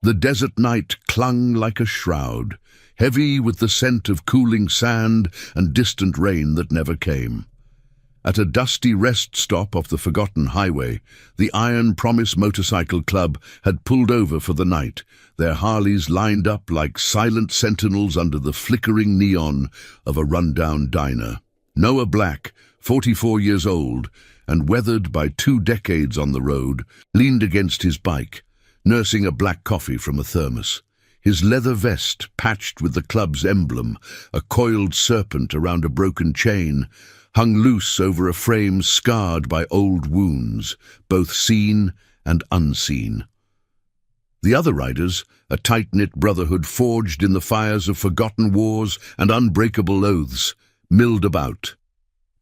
The desert night clung like a shroud, heavy with the scent of cooling sand and distant rain that never came. At a dusty rest stop off the forgotten highway, the Iron Promise Motorcycle Club had pulled over for the night, their Harleys lined up like silent sentinels under the flickering neon of a rundown diner. Noah Black, 44 years old, and weathered by 2 decades on the road, leaned against his bike, nursing a black coffee from a thermos. His leather vest, patched with the club's emblem, a coiled serpent around a broken chain, hung loose over a frame scarred by old wounds, both seen and unseen. The other riders, a tight-knit brotherhood forged in the fires of forgotten wars and unbreakable oaths, milled about.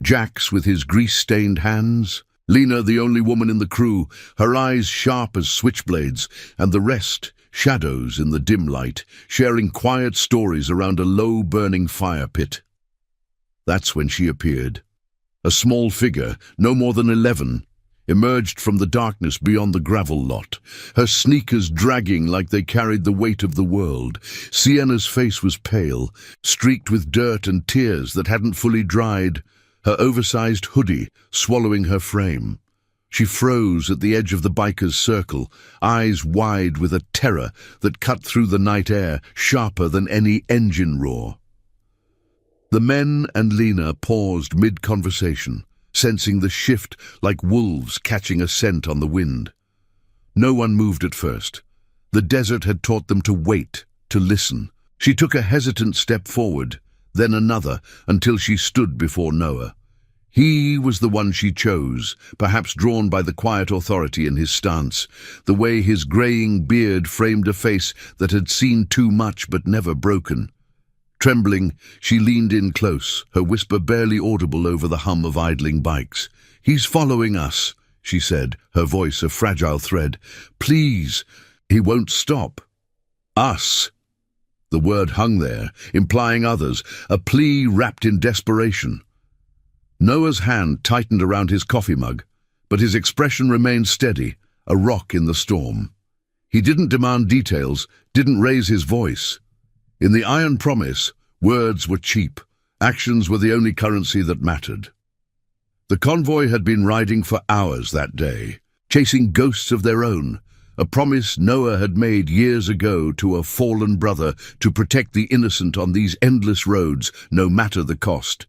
Jax with his grease-stained hands, Lena the only woman in the crew, her eyes sharp as switchblades, and the rest, shadows in the dim light, sharing quiet stories around a low-burning fire pit. That's when she appeared. A small figure, no more than 11, emerged from the darkness beyond the gravel lot, her sneakers dragging like they carried the weight of the world. Sienna's face was pale, streaked with dirt and tears that hadn't fully dried, her oversized hoodie swallowing her frame. She froze at the edge of the biker's circle, eyes wide with a terror that cut through the night air, sharper than any engine roar. The men and Lena paused mid-conversation, sensing the shift like wolves catching a scent on the wind. No one moved at first. The desert had taught them to wait, to listen. She took a hesitant step forward, then another, until she stood before Noah. He was the one she chose, perhaps drawn by the quiet authority in his stance, the way his graying beard framed a face that had seen too much but never broken. Trembling, she leaned in close, her whisper barely audible over the hum of idling bikes. "He's following us," she said, her voice a fragile thread. "Please, he won't stop." "Us." The word hung there, implying others, a plea wrapped in desperation. Noah's hand tightened around his coffee mug, but his expression remained steady, a rock in the storm. He didn't demand details, didn't raise his voice. In the Iron Promise, words were cheap. Actions were the only currency that mattered. The convoy had been riding for hours that day, chasing ghosts of their own, a promise Noah had made years ago to a fallen brother to protect the innocent on these endless roads, no matter the cost.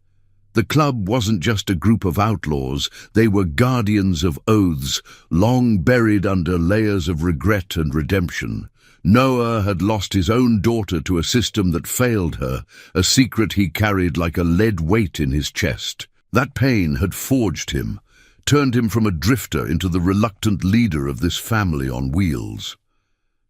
The club wasn't just a group of outlaws, they were guardians of oaths, long buried under layers of regret and redemption. Noah had lost his own daughter to a system that failed her, a secret he carried like a lead weight in his chest. That pain had forged him, turned him from a drifter into the reluctant leader of this family on wheels.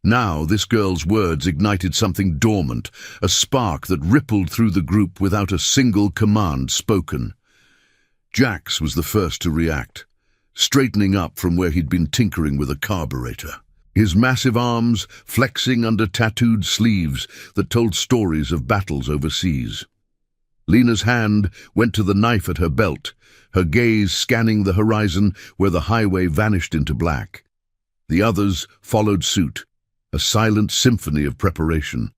Now this girl's words ignited something dormant, a spark that rippled through the group without a single command spoken. Jax was the first to react, straightening up from where he'd been tinkering with a carburetor. His massive arms flexing under tattooed sleeves that told stories of battles overseas. Lena's hand went to the knife at her belt, her gaze scanning the horizon where the highway vanished into black. The others followed suit, a silent symphony of preparation.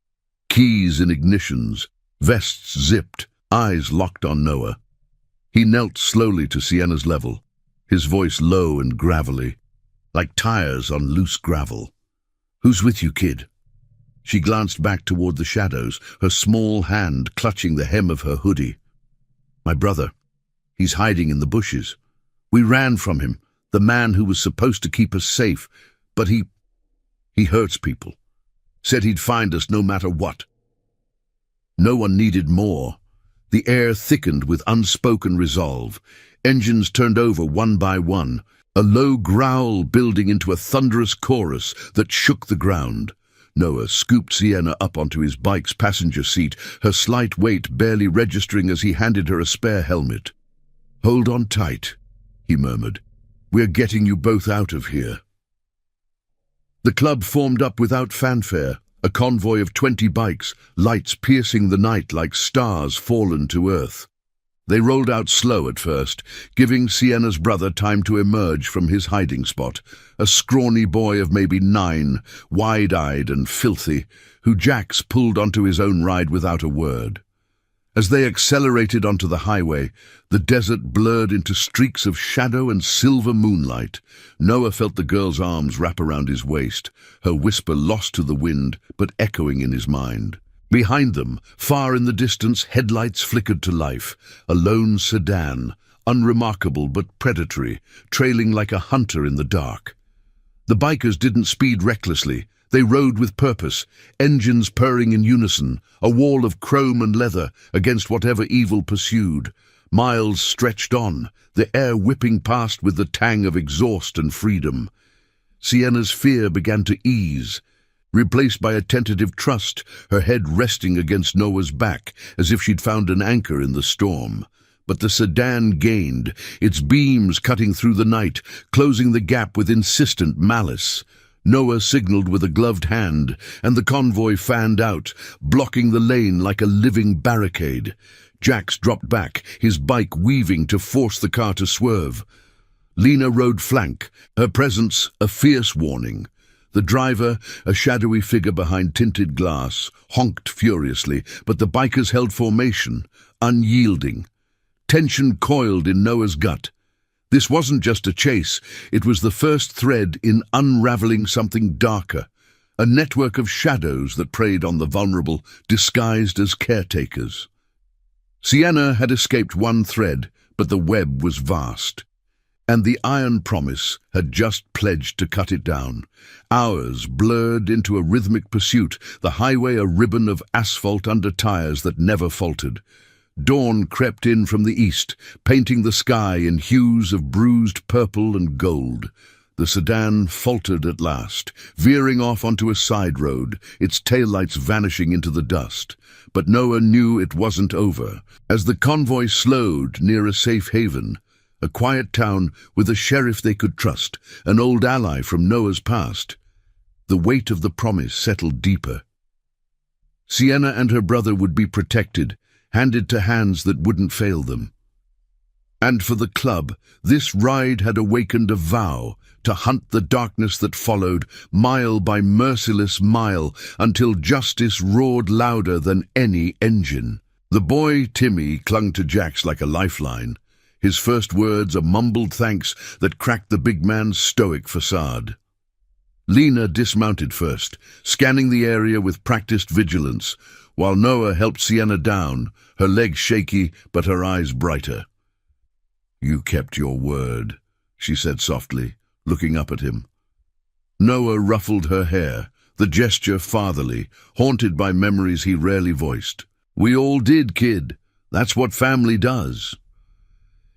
Keys in ignitions, vests zipped, eyes locked on Noah. He knelt slowly to Sienna's level, his voice low and gravelly, like tires on loose gravel. "Who's with you, kid?" She glanced back toward the shadows, her small hand clutching the hem of her hoodie. "My brother. He's hiding in the bushes. We ran from him, the man who was supposed to keep us safe, but he hurts people. Said he'd find us no matter what." No one needed more. The air thickened with unspoken resolve. Engines turned over one by one, a low growl building into a thunderous chorus that shook the ground. Noah scooped Sienna up onto his bike's passenger seat, her slight weight barely registering as he handed her a spare helmet. "Hold on tight," he murmured. "We're getting you both out of here." The club formed up without fanfare, a convoy of 20 bikes, lights piercing the night like stars fallen to earth. They rolled out slow at first, giving Sienna's brother time to emerge from his hiding spot, a scrawny boy of maybe 9, wide-eyed and filthy, who Jax pulled onto his own ride without a word. As they accelerated onto the highway, the desert blurred into streaks of shadow and silver moonlight. Noah felt the girl's arms wrap around his waist, her whisper lost to the wind but echoing in his mind. Behind them, far in the distance, headlights flickered to life, a lone sedan, unremarkable but predatory, trailing like a hunter in the dark. The bikers didn't speed recklessly. They rode with purpose, engines purring in unison, a wall of chrome and leather against whatever evil pursued. Miles stretched on, the air whipping past with the tang of exhaust and freedom. Sienna's fear began to ease, replaced by a tentative trust, her head resting against Noah's back, as if she'd found an anchor in the storm. But the sedan gained, its beams cutting through the night, closing the gap with insistent malice. Noah signaled with a gloved hand, and the convoy fanned out, blocking the lane like a living barricade. Jax dropped back, his bike weaving to force the car to swerve. Lena rode flank, her presence a fierce warning. The driver, a shadowy figure behind tinted glass, honked furiously, but the bikers held formation, unyielding. Tension coiled in Noah's gut. This wasn't just a chase, it was the first thread in unraveling something darker, a network of shadows that preyed on the vulnerable, disguised as caretakers. Sienna had escaped one thread, but the web was vast. And the iron promise had just pledged to cut it down. Hours blurred into a rhythmic pursuit, the highway a ribbon of asphalt under tires that never faltered. Dawn crept in from the east, painting the sky in hues of bruised purple and gold. The sedan faltered at last, veering off onto a side road, its taillights vanishing into the dust. But Noah knew it wasn't over. As the convoy slowed near a safe haven, a quiet town with a sheriff they could trust, an old ally from Noah's past, the weight of the promise settled deeper. Sienna and her brother would be protected, handed to hands that wouldn't fail them. And for the club, this ride had awakened a vow to hunt the darkness that followed, mile by merciless mile, until justice roared louder than any engine. The boy, Timmy, clung to Jax like a lifeline, his first words a mumbled thanks that cracked the big man's stoic facade. Lena dismounted first, scanning the area with practiced vigilance, while Noah helped Sienna down, her legs shaky but her eyes brighter. "You kept your word," she said softly, looking up at him. Noah ruffled her hair, the gesture fatherly, haunted by memories he rarely voiced. "We all did, kid. That's what family does."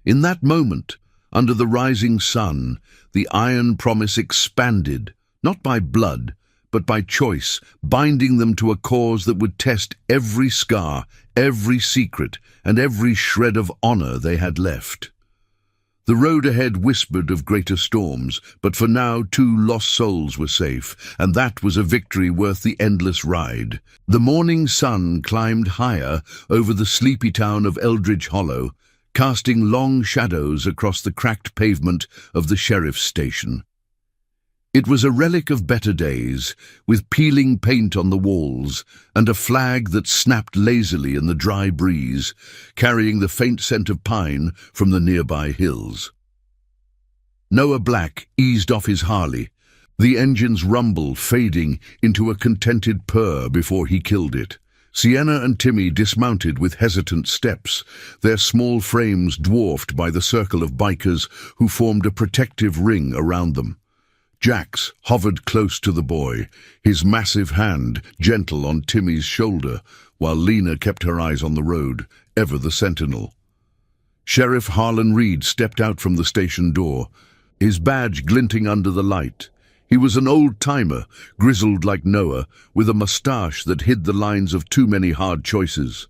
In that moment, under the rising sun, the iron promise expanded, not by blood, but by choice, binding them to a cause that would test every scar, every secret, and every shred of honor they had left. The road ahead whispered of greater storms, but for now 2 lost souls were safe, and that was a victory worth the endless ride. The morning sun climbed higher over the sleepy town of Eldridge Hollow, casting long shadows across the cracked pavement of the sheriff's station. It was a relic of better days, with peeling paint on the walls and a flag that snapped lazily in the dry breeze, carrying the faint scent of pine from the nearby hills. Noah Black eased off his Harley, the engine's rumble fading into a contented purr before he killed it. Sienna and Timmy dismounted with hesitant steps, their small frames dwarfed by the circle of bikers who formed a protective ring around them. Jax hovered close to the boy, his massive hand gentle on Timmy's shoulder, while Lena kept her eyes on the road, ever the sentinel. Sheriff Harlan Reed stepped out from the station door, his badge glinting under the light. He was an old-timer, grizzled like Noah, with a mustache that hid the lines of too many hard choices.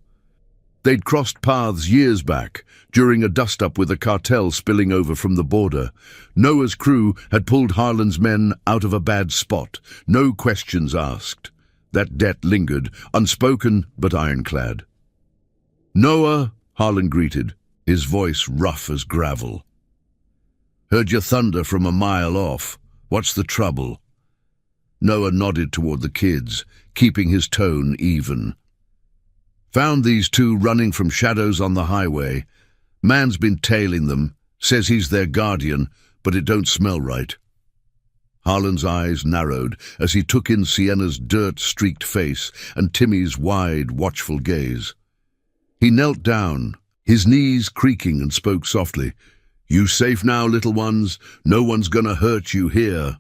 They'd crossed paths years back, during a dust-up with a cartel spilling over from the border. Noah's crew had pulled Harlan's men out of a bad spot, no questions asked. That debt lingered, unspoken but ironclad. "Noah," Harlan greeted, his voice rough as gravel. "Heard your thunder from a mile off. What's the trouble?" Noah nodded toward the kids, keeping his tone even. "Found these two running from shadows on the highway. Man's been tailing them, says he's their guardian, but it don't smell right." Harlan's eyes narrowed as he took in Sienna's dirt-streaked face and Timmy's wide, watchful gaze. He knelt down, his knees creaking, and spoke softly. "You safe now, little ones? No one's gonna hurt you here."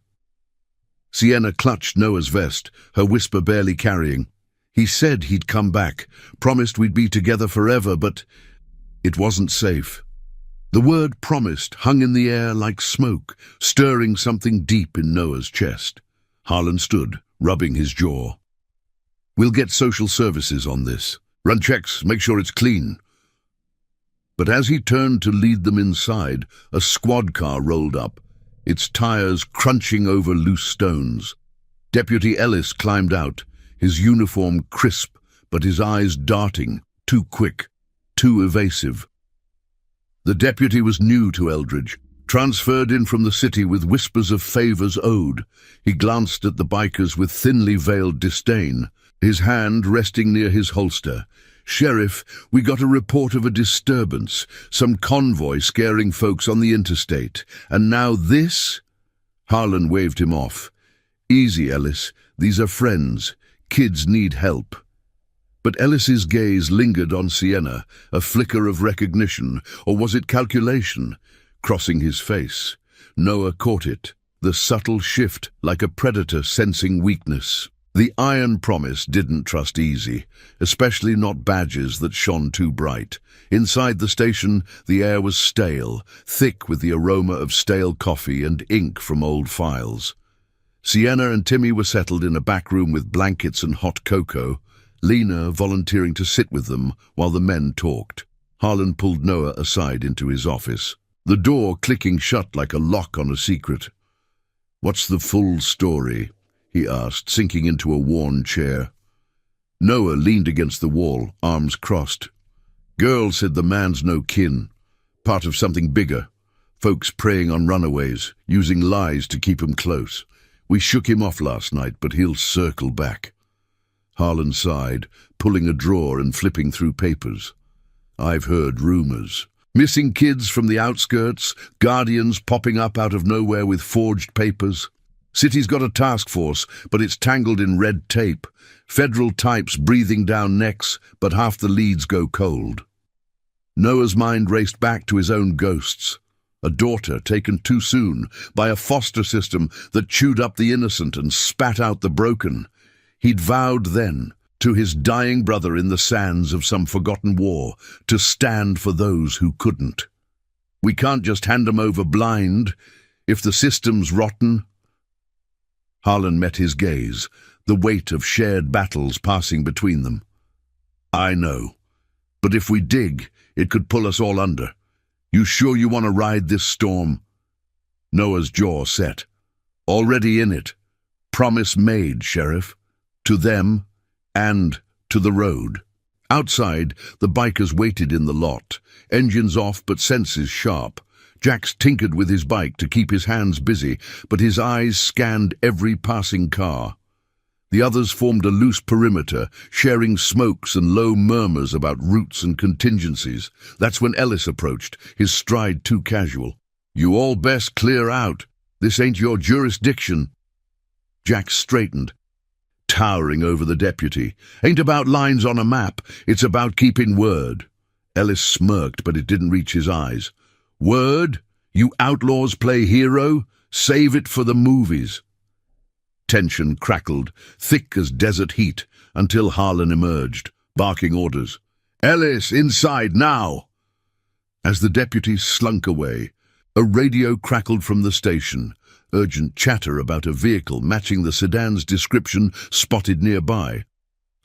Sienna clutched Noah's vest, her whisper barely carrying. "He said he'd come back, promised we'd be together forever, but it wasn't safe." The word "promised" hung in the air like smoke, stirring something deep in Noah's chest. Harlan stood, rubbing his jaw. "We'll get social services on this. Run checks, make sure it's clean." But as he turned to lead them inside, a squad car rolled up, its tires crunching over loose stones. Deputy Ellis climbed out, his uniform crisp, but his eyes darting, too quick, too evasive. The deputy was new to Eldridge, transferred in from the city with whispers of favors owed. He glanced at the bikers with thinly veiled disdain, his hand resting near his holster. "Sheriff, we got a report of a disturbance, some convoy scaring folks on the interstate. And now this?" Harlan waved him off. "Easy, Ellis. These are friends. Kids need help." But Ellis's gaze lingered on Sienna, a flicker of recognition, or was it calculation, crossing his face. Noah caught it, the subtle shift like a predator sensing weakness. The iron promise didn't trust easy, especially not badges that shone too bright. Inside the station, the air was stale, thick with the aroma of stale coffee and ink from old files. Sienna and Timmy were settled in a back room with blankets and hot cocoa, Lena volunteering to sit with them while the men talked. Harlan pulled Noah aside into his office, the door clicking shut like a lock on a secret. "What's the full story?" he asked, sinking into a worn chair. Noah leaned against the wall, arms crossed. "Girl said the man's no kin, part of something bigger. Folks preying on runaways, using lies to keep 'em close. We shook him off last night, but he'll circle back." Harlan sighed, pulling a drawer and flipping through papers. "I've heard rumors. Missing kids from the outskirts, guardians popping up out of nowhere with forged papers. City's got a task force, but it's tangled in red tape. Federal types breathing down necks, but half the leads go cold." Noah's mind raced back to his own ghosts. A daughter taken too soon by a foster system that chewed up the innocent and spat out the broken. He'd vowed then, to his dying brother in the sands of some forgotten war, to stand for those who couldn't. "We can't just hand 'em over blind. If the system's rotten—" Harlan met his gaze, the weight of shared battles passing between them. "I know. But if we dig, it could pull us all under. You sure you want to ride this storm?" Noah's jaw set. "Already in it. Promise made, Sheriff. To them, and to the road." Outside, the bikers waited in the lot, engines off but senses sharp. Jax tinkered with his bike to keep his hands busy, but his eyes scanned every passing car. The others formed a loose perimeter, sharing smokes and low murmurs about routes and contingencies. That's when Ellis approached, his stride too casual. "You all best clear out. This ain't your jurisdiction." Jax straightened, towering over the deputy. "Ain't about lines on a map, it's about keeping word." Ellis smirked, but it didn't reach his eyes. "Word? You outlaws play hero? Save it for the movies." Tension crackled, thick as desert heat, until Harlan emerged, barking orders. "Ellis, inside now!" As the deputy slunk away, a radio crackled from the station, urgent chatter about a vehicle matching the sedan's description spotted nearby.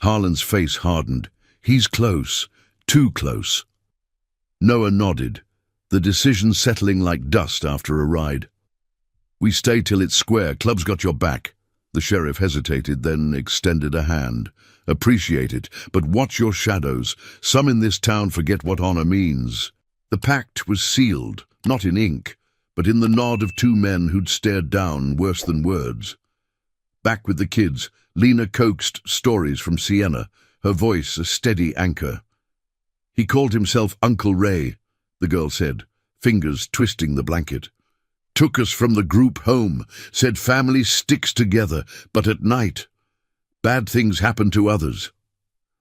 Harlan's face hardened. He's close, too close. Noah nodded, the decision settling like dust after a ride. "We stay till it's square. Club's got your back." The sheriff hesitated, then extended a hand. "Appreciate it, but watch your shadows. Some in this town forget what honor means." The pact was sealed, not in ink, but in the nod of two men who'd stared down worse than words. Back with the kids, Lena coaxed stories from Sienna, her voice a steady anchor. "He called himself Uncle Ray," the girl said, fingers twisting the blanket. "Took us from the group home, said family sticks together, but at night, bad things happen to others.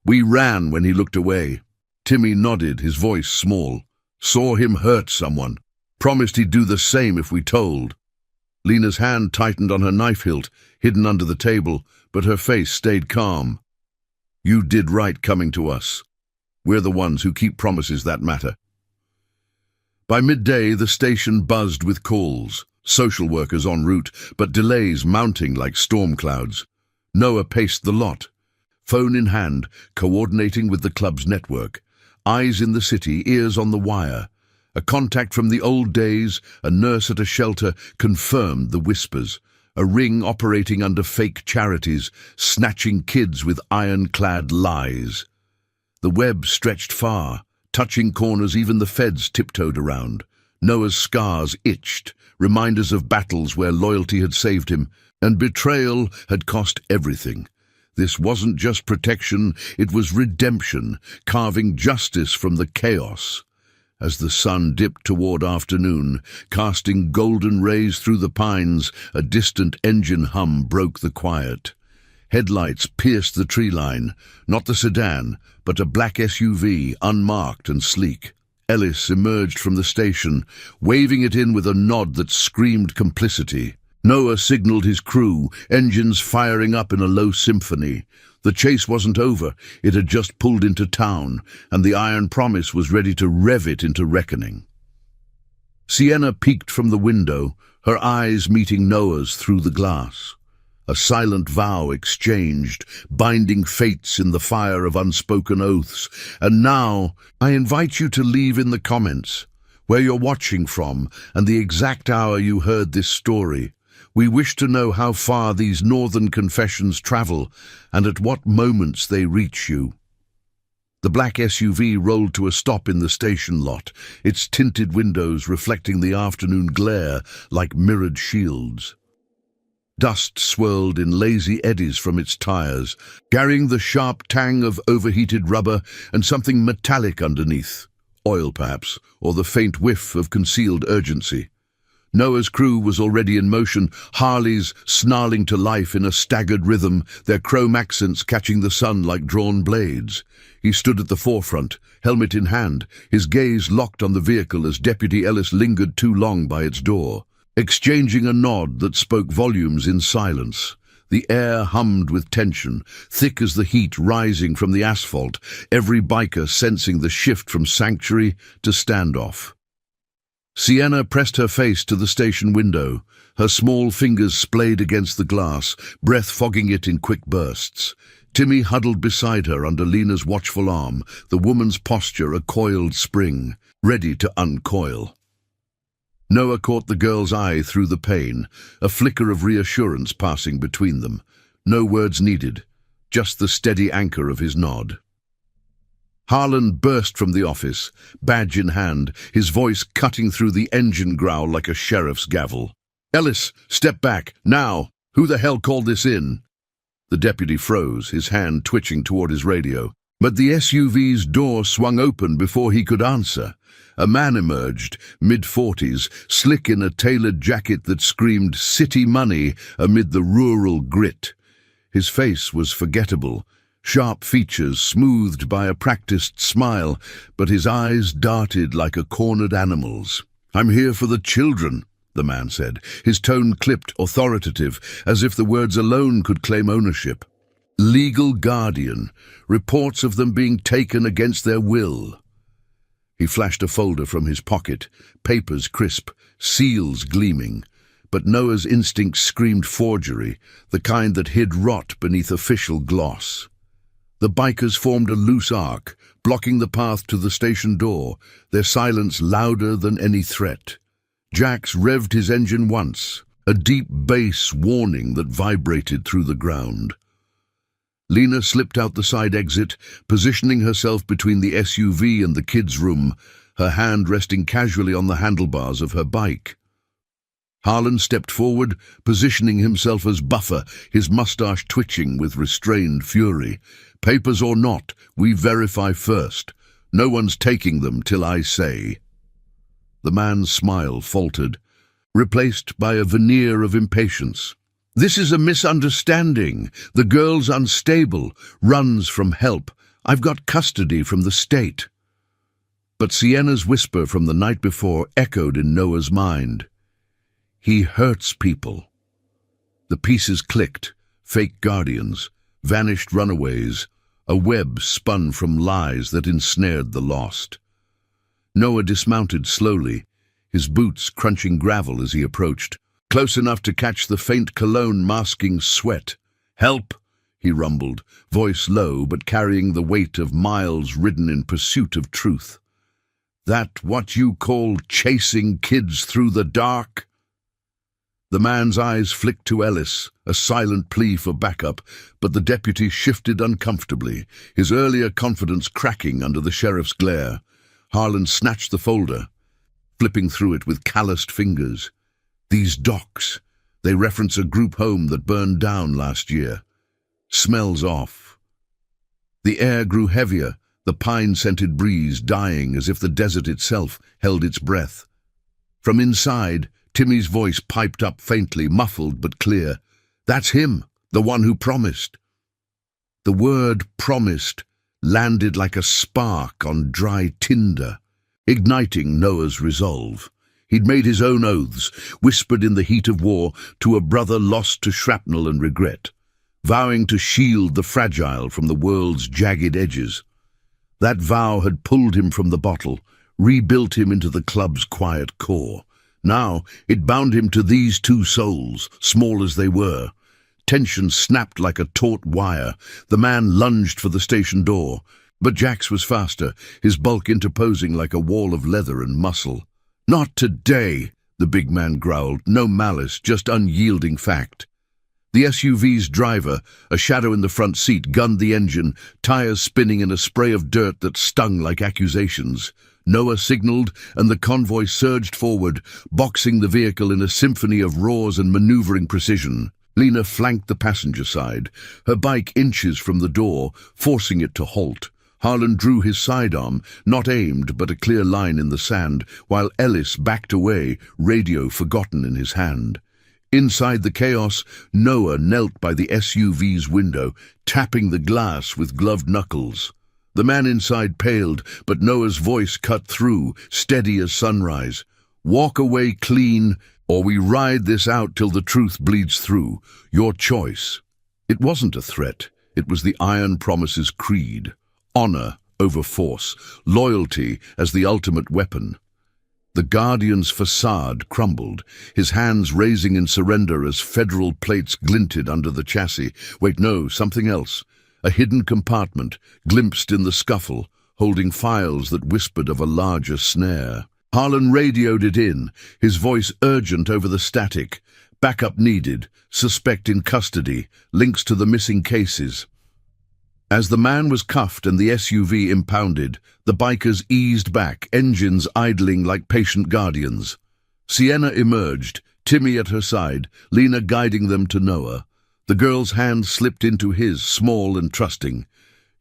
We ran when he looked away." Timmy nodded, his voice small. "Saw him hurt someone. Promised he'd do the same if we told." Lena's hand tightened on her knife hilt, hidden under the table, but her face stayed calm. "You did right coming to us. We're the ones who keep promises that matter." By midday, the station buzzed with calls, social workers en route, but delays mounting like storm clouds. Noah paced the lot, phone in hand, coordinating with the club's network. Eyes in the city, ears on the wire. A contact from the old days, a nurse at a shelter, confirmed the whispers. A ring operating under fake charities, snatching kids with ironclad lies. The web stretched far, touching corners even the feds tiptoed around. Noah's scars itched, reminders of battles where loyalty had saved him, and betrayal had cost everything. This wasn't just protection, it was redemption, carving justice from the chaos. As the sun dipped toward afternoon, casting golden rays through the pines, a distant engine hum broke the quiet. Headlights pierced the tree line, not the sedan, but a black SUV, unmarked and sleek. Ellis emerged from the station, waving it in with a nod that screamed complicity. Noah signaled his crew, engines firing up in a low symphony. The chase wasn't over, it had just pulled into town, and the Iron Promise was ready to rev it into reckoning. Sienna peeked from the window, her eyes meeting Noah's through the glass. A silent vow exchanged, binding fates in the fire of unspoken oaths. And now, I invite you to leave in the comments where you're watching from and the exact hour you heard this story. We wish to know how far these northern confessions travel and at what moments they reach you. The black SUV rolled to a stop in the station lot, its tinted windows reflecting the afternoon glare like mirrored shields. Dust swirled in lazy eddies from its tires, carrying the sharp tang of overheated rubber and something metallic underneath. Oil, perhaps, or the faint whiff of concealed urgency. Noah's crew was already in motion, Harleys snarling to life in a staggered rhythm, their chrome accents catching the sun like drawn blades. He stood at the forefront, helmet in hand, his gaze locked on the vehicle as Deputy Ellis lingered too long by its door, exchanging a nod that spoke volumes in silence. The air hummed with tension, thick as the heat rising from the asphalt, every biker sensing the shift from sanctuary to standoff. Sienna pressed her face to the station window, her small fingers splayed against the glass, breath fogging it in quick bursts. Timmy huddled beside her under Lena's watchful arm, the woman's posture a coiled spring, ready to uncoil. Noah caught the girl's eye through the pane, a flicker of reassurance passing between them. No words needed, just the steady anchor of his nod. Harlan burst from the office, badge in hand, his voice cutting through the engine growl like a sheriff's gavel. "Ellis, step back, now! Who the hell called this in?" The deputy froze, his hand twitching toward his radio. But the SUV's door swung open before he could answer. A man emerged, mid-40s, slick in a tailored jacket that screamed city money amid the rural grit. His face was forgettable, sharp features smoothed by a practiced smile, but his eyes darted like a cornered animal's. "I'm here for the children," the man said, his tone clipped, authoritative, as if the words alone could claim ownership. "Legal guardian, reports of them being taken against their will." He flashed a folder from his pocket, papers crisp, seals gleaming. But Noah's instincts screamed forgery, the kind that hid rot beneath official gloss. The bikers formed a loose arc, blocking the path to the station door, their silence louder than any threat. Jax revved his engine once, a deep bass warning that vibrated through the ground. Lena slipped out the side exit, positioning herself between the SUV and the kids' room, her hand resting casually on the handlebars of her bike. Harlan stepped forward, positioning himself as buffer, his mustache twitching with restrained fury. "Papers or not, we verify first. No one's taking them till I say." The man's smile faltered, replaced by a veneer of impatience. "This is a misunderstanding. The girl's unstable, runs from help. I've got custody from the state." But Sienna's whisper from the night before echoed in Noah's mind. "He hurts people." The pieces clicked, fake guardians, vanished runaways, a web spun from lies that ensnared the lost. Noah dismounted slowly, his boots crunching gravel as he approached, close enough to catch the faint cologne masking sweat. "Help!" he rumbled, voice low but carrying the weight of miles ridden in pursuit of truth. "That what you call chasing kids through the dark?" The man's eyes flicked to Ellis, a silent plea for backup, but the deputy shifted uncomfortably, his earlier confidence cracking under the sheriff's glare. Harlan snatched the folder, flipping through it with calloused fingers. These docs, they reference a group home that burned down last year. Smells off. The air grew heavier, the pine-scented breeze dying as if the desert itself held its breath. From inside, Timmy's voice piped up faintly, muffled but clear. "That's him, the one who promised." The word "promised" landed like a spark on dry tinder, igniting Noah's resolve. He'd made his own oaths, whispered in the heat of war to a brother lost to shrapnel and regret, vowing to shield the fragile from the world's jagged edges. That vow had pulled him from the bottle, rebuilt him into the club's quiet core. Now it bound him to these two souls, small as they were. Tension snapped like a taut wire. The man lunged for the station door, but Jax was faster, his bulk interposing like a wall of leather and muscle. "Not today," the big man growled, no malice, just unyielding fact. The SUV's driver, a shadow in the front seat, gunned the engine, tires spinning in a spray of dirt that stung like accusations. Noah signaled, and the convoy surged forward, boxing the vehicle in a symphony of roars and maneuvering precision. Lena flanked the passenger side, her bike inches from the door, forcing it to halt. Harlan drew his sidearm, not aimed but a clear line in the sand, while Ellis backed away, radio forgotten in his hand. Inside the chaos, Noah knelt by the SUV's window, tapping the glass with gloved knuckles. The man inside paled, but Noah's voice cut through, steady as sunrise. "Walk away clean, or we ride this out till the truth bleeds through. Your choice." It wasn't a threat. It was the Iron Promise's creed. Honor over force, loyalty as the ultimate weapon. The Guardian's facade crumbled, his hands raising in surrender as federal plates glinted under the chassis. Wait, no, something else. A hidden compartment, glimpsed in the scuffle, holding files that whispered of a larger snare. Harlan radioed it in, his voice urgent over the static. Backup needed, suspect in custody, links to the missing cases. As the man was cuffed and the SUV impounded, the bikers eased back, engines idling like patient guardians. Sienna emerged, Timmy at her side, Lena guiding them to Noah. The girl's hand slipped into his, small and trusting.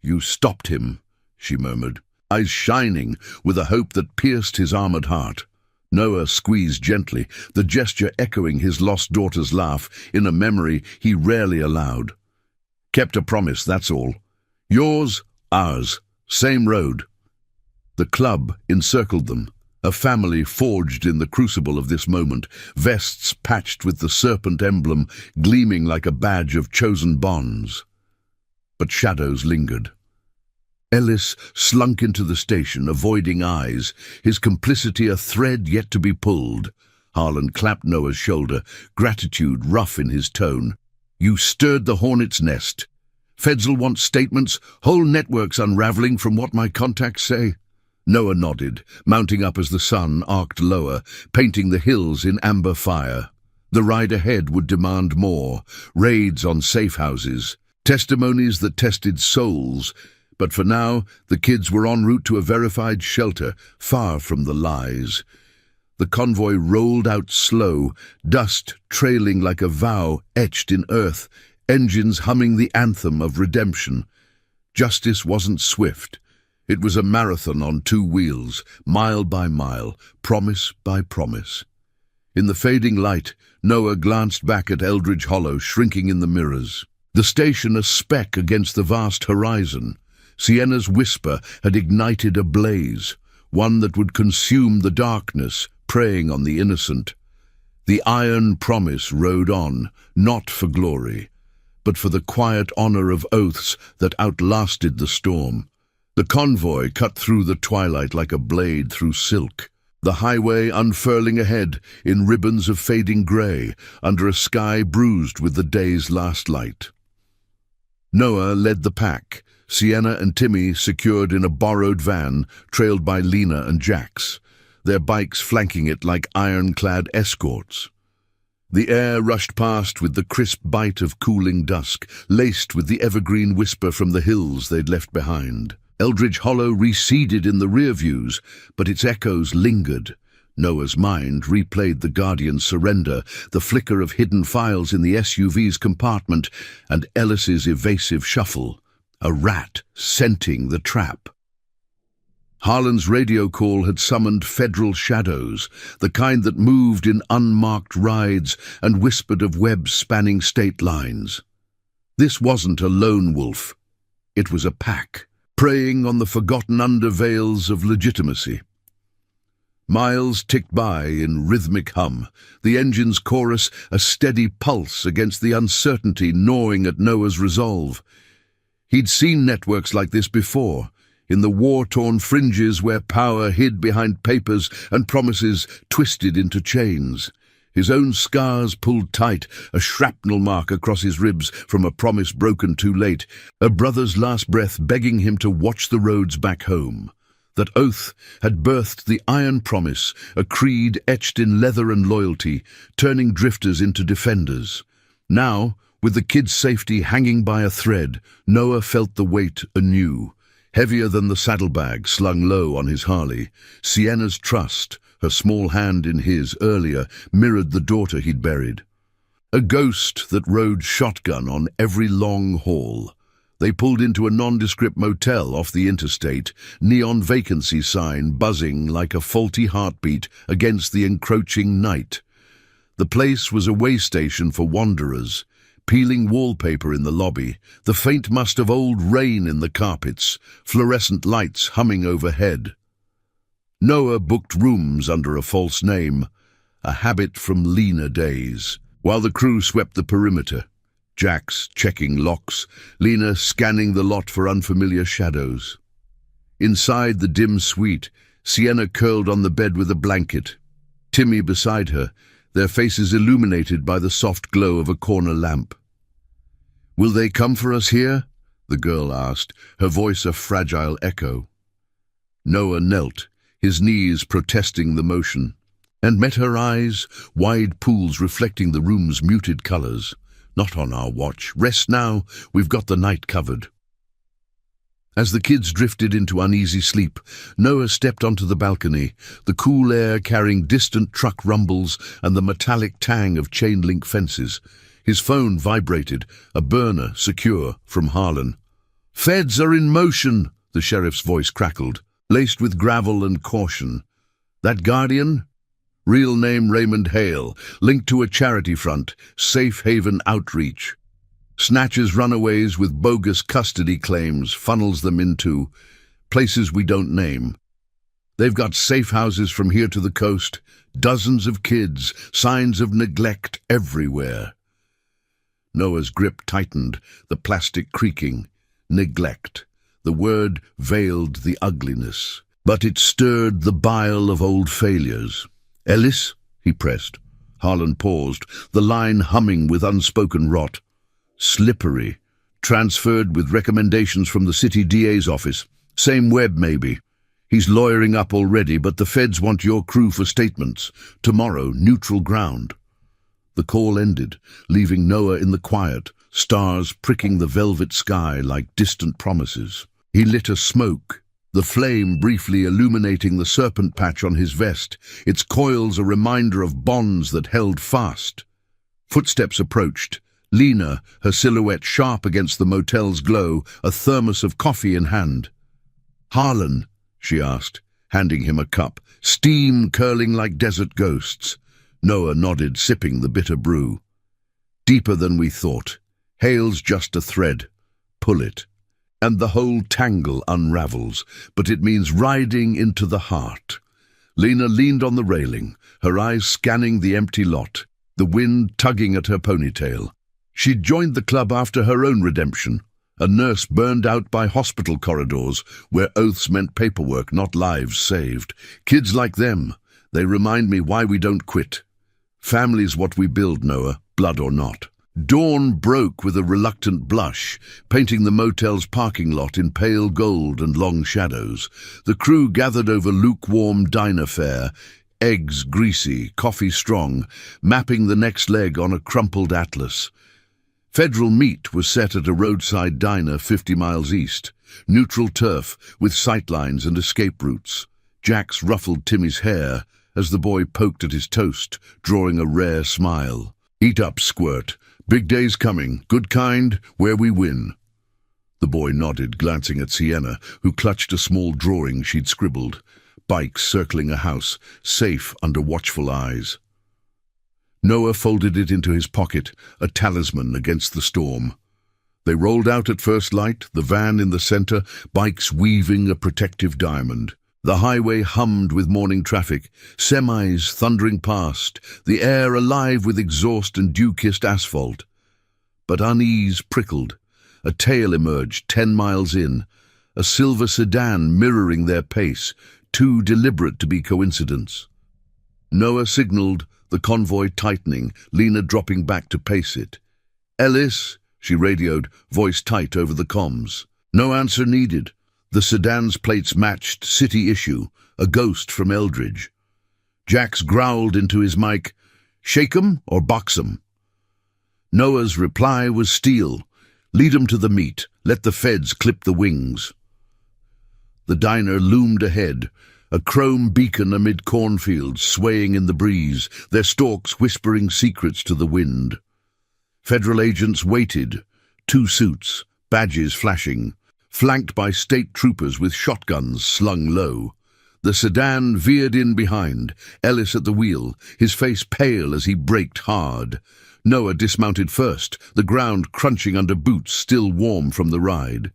"You stopped him," she murmured, eyes shining with a hope that pierced his armored heart. Noah squeezed gently, the gesture echoing his lost daughter's laugh in a memory he rarely allowed. "Kept a promise, that's all. Yours, ours, same road." The club encircled them, a family forged in the crucible of this moment, vests patched with the serpent emblem gleaming like a badge of chosen bonds. But shadows lingered. Ellis slunk into the station, avoiding eyes, his complicity a thread yet to be pulled. Harlan clapped Noah's shoulder, gratitude rough in his tone. "You stirred the hornet's nest. Feds'll want statements, whole networks unraveling from what my contacts say." Noah nodded, mounting up as the sun arced lower, painting the hills in amber fire. The ride ahead would demand more, raids on safe houses, testimonies that tested souls, But for now, the kids were en route to a verified shelter, far from the lies. The convoy rolled out slow, dust trailing like a vow etched in earth, engines humming the anthem of redemption. Justice wasn't swift. It was a marathon on two wheels, mile by mile, promise by promise. In the fading light, Noah glanced back at Eldridge Hollow shrinking in the mirrors. The station a speck against the vast horizon. Sienna's whisper had ignited a blaze, one that would consume the darkness, preying on the innocent. The iron promise rode on, not for glory, but for the quiet honor of oaths that outlasted the storm. The convoy cut through the twilight like a blade through silk, the highway unfurling ahead in ribbons of fading grey, under a sky bruised with the day's last light. Noah led the pack, Sienna and Timmy secured in a borrowed van, trailed by Lena and Jax, their bikes flanking it like ironclad escorts. The air rushed past with the crisp bite of cooling dusk, laced with the evergreen whisper from the hills they'd left behind. Eldridge Hollow receded in the rear views, but its echoes lingered. Noah's mind replayed the Guardian's surrender, the flicker of hidden files in the SUV's compartment, and Ellis's evasive shuffle, a rat scenting the trap. Harlan's radio call had summoned federal shadows, the kind that moved in unmarked rides and whispered of webs spanning state lines. This wasn't a lone wolf. It was a pack, preying on the forgotten underveils of legitimacy. Miles ticked by in rhythmic hum, the engine's chorus a steady pulse against the uncertainty gnawing at Noah's resolve. He'd seen networks like this before, in the war-torn fringes where power hid behind papers and promises twisted into chains. His own scars pulled tight, a shrapnel mark across his ribs from a promise broken too late, a brother's last breath begging him to watch the roads back home. That oath had birthed the iron promise, a creed etched in leather and loyalty, turning drifters into defenders. Now, with the kids' safety hanging by a thread, Noah felt the weight anew. Heavier than the saddlebag slung low on his Harley, Sienna's trust, her small hand in his earlier, mirrored the daughter he'd buried. A ghost that rode shotgun on every long haul. They pulled into a nondescript motel off the interstate, neon vacancy sign buzzing like a faulty heartbeat against the encroaching night. The place was a way station for wanderers, peeling wallpaper in the lobby, the faint must of old rain in the carpets, fluorescent lights humming overhead. Noah booked rooms under a false name, a habit from leaner days, while the crew swept the perimeter. Jax checking locks, Lena scanning the lot for unfamiliar shadows. Inside the dim suite, Sienna curled on the bed with a blanket, Timmy beside her, their faces illuminated by the soft glow of a corner lamp. "Will they come for us here?" the girl asked, her voice a fragile echo. Noah knelt, his knees protesting the motion, and met her eyes, wide pools reflecting the room's muted colors. "Not on our watch. Rest now. We've got the night covered." As the kids drifted into uneasy sleep, Noah stepped onto the balcony, the cool air carrying distant truck rumbles and the metallic tang of chain-link fences. His phone vibrated, a burner secure from Harlan. "Feds are in motion," the sheriff's voice crackled, laced with gravel and caution. "That Guardian?" Real name Raymond Hale, linked to a charity front, Safe Haven Outreach. Snatches runaways with bogus custody claims, funnels them into places we don't name. They've got safe houses from here to the coast, dozens of kids, signs of neglect everywhere. Noah's grip tightened, the plastic creaking. Neglect. The word veiled the ugliness, but it stirred the bile of old failures. "Ellis?" he pressed. Harlan paused, the line humming with unspoken rot. "Slippery. Transferred with recommendations from the city DA's office. Same Webb, maybe. He's lawyering up already, but the feds want your crew for statements. Tomorrow, neutral ground." The call ended, leaving Noah in the quiet, stars pricking the velvet sky like distant promises. He lit a smoke, the flame briefly illuminating the serpent patch on his vest, its coils a reminder of bonds that held fast. Footsteps approached. Lena, her silhouette sharp against the motel's glow, a thermos of coffee in hand. "Harlan?" she asked, handing him a cup, steam curling like desert ghosts. Noah nodded, sipping the bitter brew. "Deeper than we thought. Hale's just a thread. Pull it, and the whole tangle unravels, but it means riding into the heart." Lena leaned on the railing, her eyes scanning the empty lot, the wind tugging at her ponytail. She'd joined the club after her own redemption, a nurse burned out by hospital corridors where oaths meant paperwork, not lives saved. Kids like them, they remind me why we don't quit. Family's what we build, Noah, blood or not. Dawn broke with a reluctant blush, painting the motel's parking lot in pale gold and long shadows. The crew gathered over lukewarm diner fare, eggs greasy, coffee strong, mapping the next leg on a crumpled atlas. Federal meet was set at a roadside diner 50 miles east, neutral turf with sightlines and escape routes. Jax ruffled Timmy's hair as the boy poked at his toast, drawing a rare smile. "Eat up, squirt. Big day's coming, good kind, where we win." The boy nodded, glancing at Sienna, who clutched a small drawing she'd scribbled. Bikes circling a house, safe under watchful eyes. Noah folded it into his pocket, a talisman against the storm. They rolled out at first light, the van in the center, bikes weaving a protective diamond. The highway hummed with morning traffic, semis thundering past, the air alive with exhaust and dew-kissed asphalt. But unease prickled. A tail emerged 10 miles in, a silver sedan mirroring their pace, too deliberate to be coincidence. Noah signaled, the convoy tightening, Lena dropping back to pace it. "Ellis," she radioed, voice tight over the comms. No answer needed. The sedan's plates matched city issue, a ghost from Eldridge. Jax growled into his mic, "Shake 'em or box 'em?" Noah's reply was steel. "Lead 'em to the meet. Let the feds clip the wings." The diner loomed ahead, a chrome beacon amid cornfields swaying in the breeze, their stalks whispering secrets to the wind. Federal agents waited, 2 suits, badges flashing, flanked by state troopers with shotguns slung low. The sedan veered in behind, Ellis at the wheel, his face pale as he braked hard. Noah dismounted first, the ground crunching under boots still warm from the ride.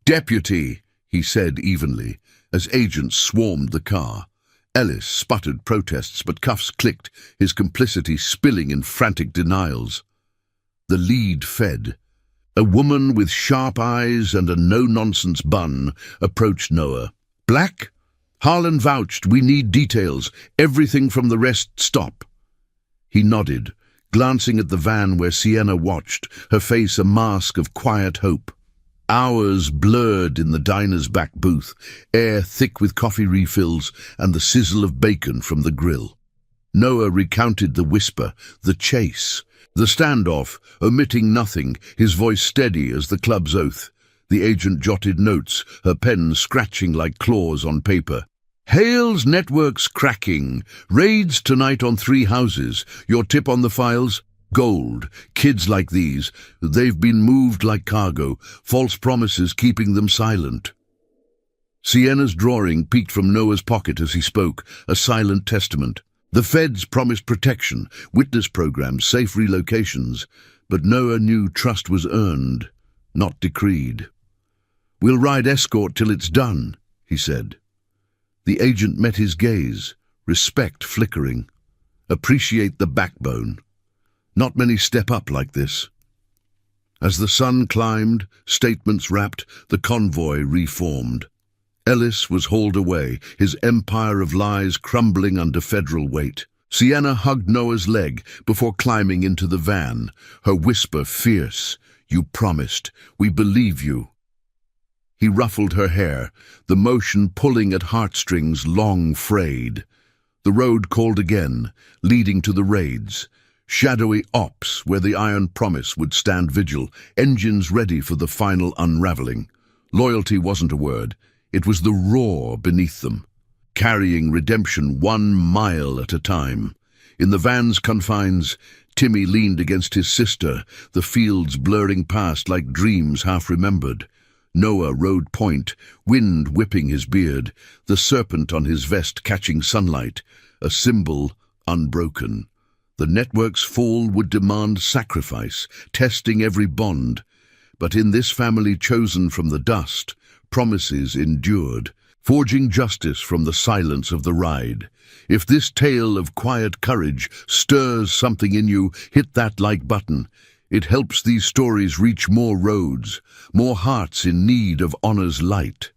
"Deputy," he said evenly, as agents swarmed the car. Ellis sputtered protests, but cuffs clicked, his complicity spilling in frantic denials. The lead fed. A woman with sharp eyes and a no-nonsense bun approached Noah. "Black?" Harlan vouched, "We need details. Everything from the rest stop." He nodded, glancing at the van where Sienna watched, her face a mask of quiet hope. Hours blurred in the diner's back booth, air thick with coffee refills and the sizzle of bacon from the grill. Noah recounted the whisper, the chase, the standoff, omitting nothing, his voice steady as the club's oath. The agent jotted notes, her pen scratching like claws on paper. "Hale's network's cracking. Raids tonight on 3 houses. Your tip on the files? Gold. Kids like these. They've been moved like cargo. False promises keeping them silent." Sienna's drawing peeked from Noah's pocket as he spoke, a silent testament. The feds promised protection, witness programs, safe relocations, but Noah knew trust was earned, not decreed. "We'll ride escort till it's done," he said. The agent met his gaze, respect flickering. "Appreciate the backbone. Not many step up like this." As the sun climbed, statements wrapped, the convoy reformed. Ellis was hauled away, his empire of lies crumbling under federal weight. Sienna hugged Noah's leg before climbing into the van, her whisper fierce, "You promised. We believe you." He ruffled her hair, the motion pulling at heartstrings long frayed. The road called again, leading to the raids. Shadowy ops where the iron promise would stand vigil, engines ready for the final unraveling. Loyalty wasn't a word. It was the roar beneath them, carrying redemption 1 mile at a time. In the van's confines, Timmy leaned against his sister, the fields blurring past like dreams half-remembered. Noah rode point, wind whipping his beard, the serpent on his vest catching sunlight, a symbol unbroken. The network's fall would demand sacrifice, testing every bond. But in this family chosen from the dust, promises endured, forging justice from the silence of the ride. If this tale of quiet courage stirs something in you, hit that like button. It helps these stories reach more roads, more hearts in need of honor's light.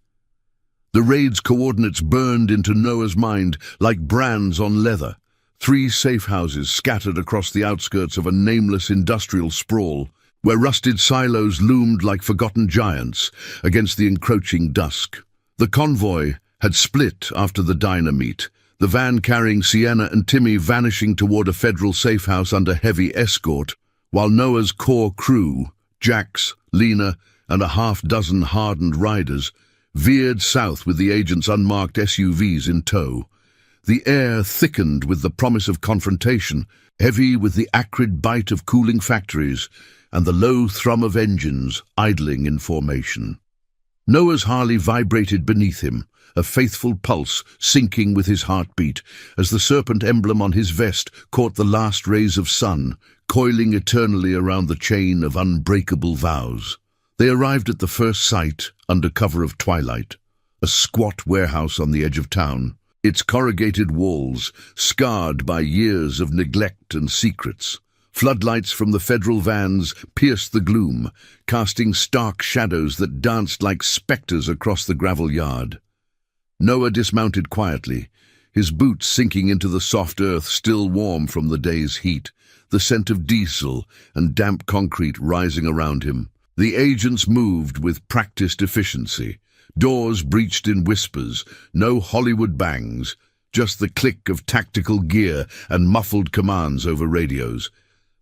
The raid's coordinates burned into Noah's mind like brands on leather. 3 safe houses scattered across the outskirts of a nameless industrial sprawl, where rusted silos loomed like forgotten giants against the encroaching dusk. The convoy had split after the diner meet, the van carrying Sienna and Timmy vanishing toward a federal safe house under heavy escort, while Noah's core crew, Jax, Lena, and a half-dozen hardened riders, veered south with the agent's unmarked SUVs in tow. The air thickened with the promise of confrontation, heavy with the acrid bite of cooling factories and the low thrum of engines idling in formation. Noah's Harley vibrated beneath him, a faithful pulse syncing with his heartbeat as the serpent emblem on his vest caught the last rays of sun, coiling eternally around the chain of unbreakable vows. They arrived at the first sight under cover of twilight, a squat warehouse on the edge of town, its corrugated walls scarred by years of neglect and secrets. Floodlights from the federal vans pierced the gloom, casting stark shadows that danced like specters across the gravel yard. Noah dismounted quietly, his boots sinking into the soft earth still warm from the day's heat, the scent of diesel and damp concrete rising around him. The agents moved with practiced efficiency. Doors breached in whispers, no Hollywood bangs, just the click of tactical gear and muffled commands over radios.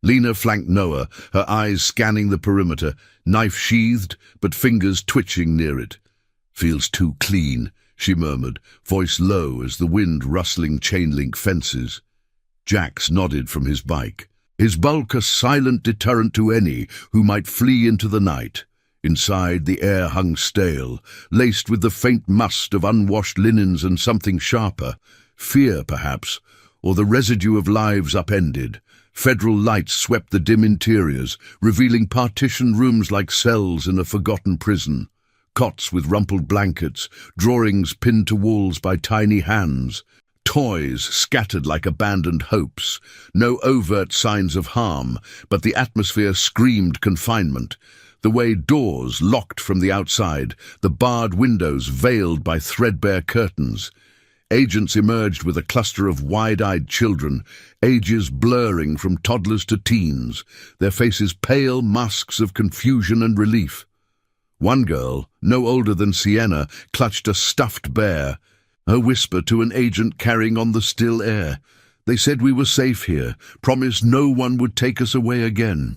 Lena flanked Noah, her eyes scanning the perimeter, knife sheathed, but fingers twitching near it. "Feels too clean," she murmured, voice low as the wind rustling chain-link fences. Jax nodded from his bike, his bulk a silent deterrent to any who might flee into the night. Inside, the air hung stale, laced with the faint must of unwashed linens and something sharper, fear perhaps, or the residue of lives upended. Federal lights swept the dim interiors, revealing partitioned rooms like cells in a forgotten prison. Cots with rumpled blankets, drawings pinned to walls by tiny hands, toys scattered like abandoned hopes. No overt signs of harm, but the atmosphere screamed confinement. The way doors locked from the outside, the barred windows veiled by threadbare curtains. Agents emerged with a cluster of wide-eyed children, ages blurring from toddlers to teens, their faces pale masks of confusion and relief. One girl, no older than Sienna, clutched a stuffed bear, her whisper to an agent carrying on the still air. "They said we were safe here, promised no one would take us away again."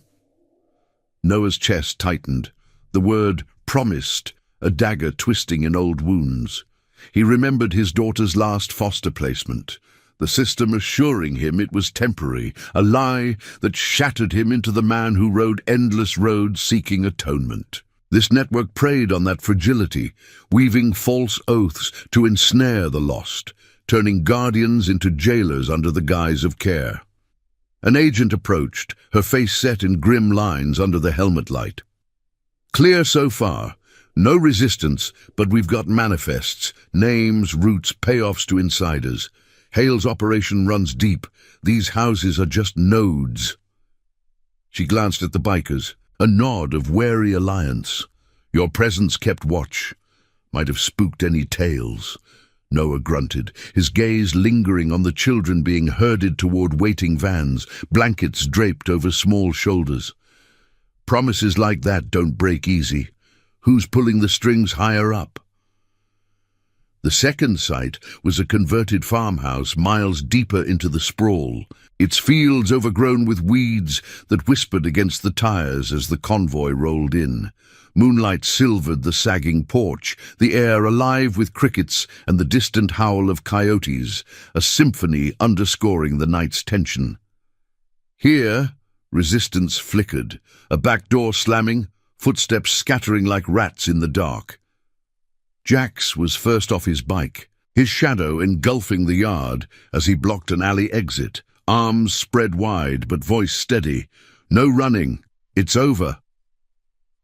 Noah's chest tightened, the word promised, a dagger twisting in old wounds. He remembered his daughter's last foster placement, the system assuring him it was temporary, a lie that shattered him into the man who rode endless roads seeking atonement. This network preyed on that fragility, weaving false oaths to ensnare the lost, turning guardians into jailers under the guise of care. An agent approached, her face set in grim lines under the helmet light. "Clear so far. No resistance, but we've got manifests, names, routes, payoffs to insiders. Hale's operation runs deep. These houses are just nodes." She glanced at the bikers, a nod of wary alliance. "Your presence kept watch. Might have spooked any tales." Noah grunted, his gaze lingering on the children being herded toward waiting vans, blankets draped over small shoulders. "Promises like that don't break easy. Who's pulling the strings higher up?" The second site was a converted farmhouse miles deeper into the sprawl, its fields overgrown with weeds that whispered against the tires as the convoy rolled in. Moonlight silvered the sagging porch, the air alive with crickets and the distant howl of coyotes, a symphony underscoring the night's tension. Here, resistance flickered, a back door slamming, footsteps scattering like rats in the dark. Jax was first off his bike, his shadow engulfing the yard as he blocked an alley exit, arms spread wide but voice steady. "No running, it's over."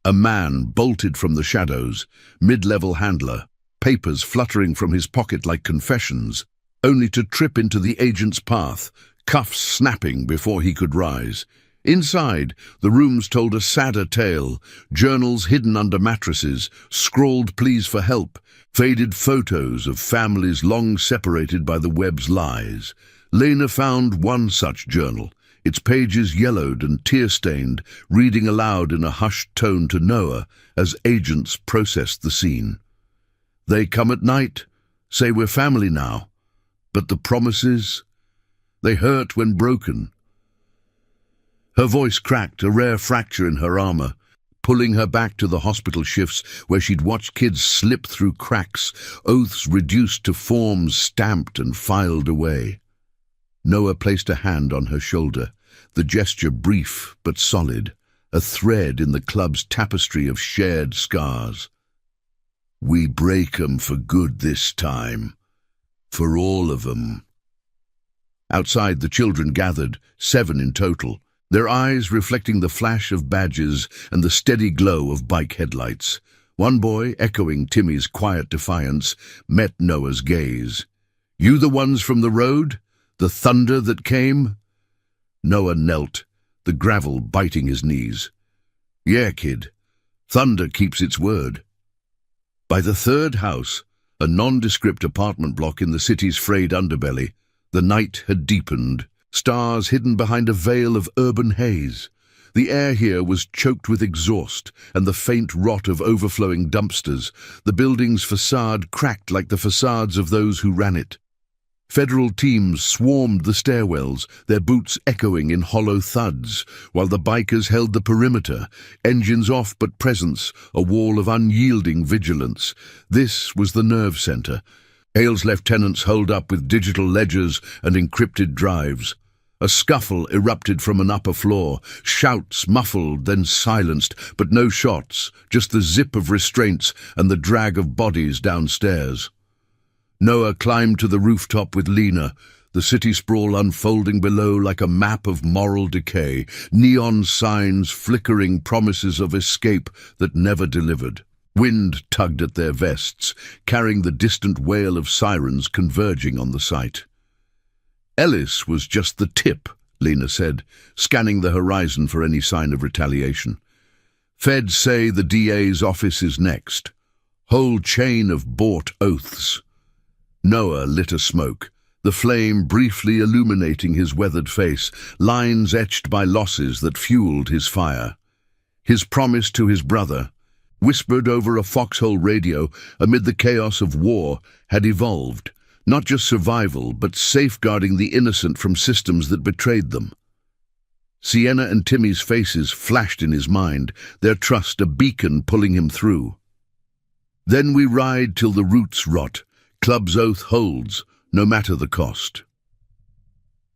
A man bolted from the shadows, mid-level handler, papers fluttering from his pocket like confessions, only to trip into the agent's path, cuffs snapping before he could rise. Inside, the rooms told a sadder tale, journals hidden under mattresses, scrawled pleas for help, faded photos of families long separated by the web's lies. Lena found one such journal, its pages yellowed and tear-stained, reading aloud in a hushed tone to Noah as agents processed the scene. "They come at night, say we're family now, but the promises, they hurt when broken." Her voice cracked, a rare fracture in her armor, pulling her back to the hospital shifts where she'd watched kids slip through cracks, oaths reduced to forms stamped and filed away. Noah placed a hand on her shoulder, the gesture brief but solid, a thread in the club's tapestry of shared scars. "We break 'em for good this time. For all of 'em." Outside, the children gathered, 7 in total, their eyes reflecting the flash of badges and the steady glow of bike headlights. One boy, echoing Timmy's quiet defiance, met Noah's gaze. "You the ones from the road? The thunder that came?" Noah knelt, the gravel biting his knees. "Yeah, kid. Thunder keeps its word." By the third house, a nondescript apartment block in the city's frayed underbelly, the night had deepened, stars hidden behind a veil of urban haze. The air here was choked with exhaust and the faint rot of overflowing dumpsters, the building's facade cracked like the facades of those who ran it. Federal teams swarmed the stairwells, their boots echoing in hollow thuds, while the bikers held the perimeter, engines off but presence, a wall of unyielding vigilance. This was the nerve center. Hale's lieutenants holed up with digital ledgers and encrypted drives. A scuffle erupted from an upper floor, shouts muffled, then silenced, but no shots, just the zip of restraints and the drag of bodies downstairs. Noah climbed to the rooftop with Lena, the city sprawl unfolding below like a map of moral decay, neon signs flickering promises of escape that never delivered. Wind tugged at their vests, carrying the distant wail of sirens converging on the site. "Ellis was just the tip," Lena said, scanning the horizon for any sign of retaliation. "Feds say the DA's office is next. Whole chain of bought oaths." Noah lit a smoke, the flame briefly illuminating his weathered face, lines etched by losses that fueled his fire. His promise to his brother, whispered over a foxhole radio amid the chaos of war, had evolved, not just survival, but safeguarding the innocent from systems that betrayed them. Sienna and Timmy's faces flashed in his mind, their trust a beacon pulling him through. "Then we ride till the roots rot. Club's oath holds, no matter the cost."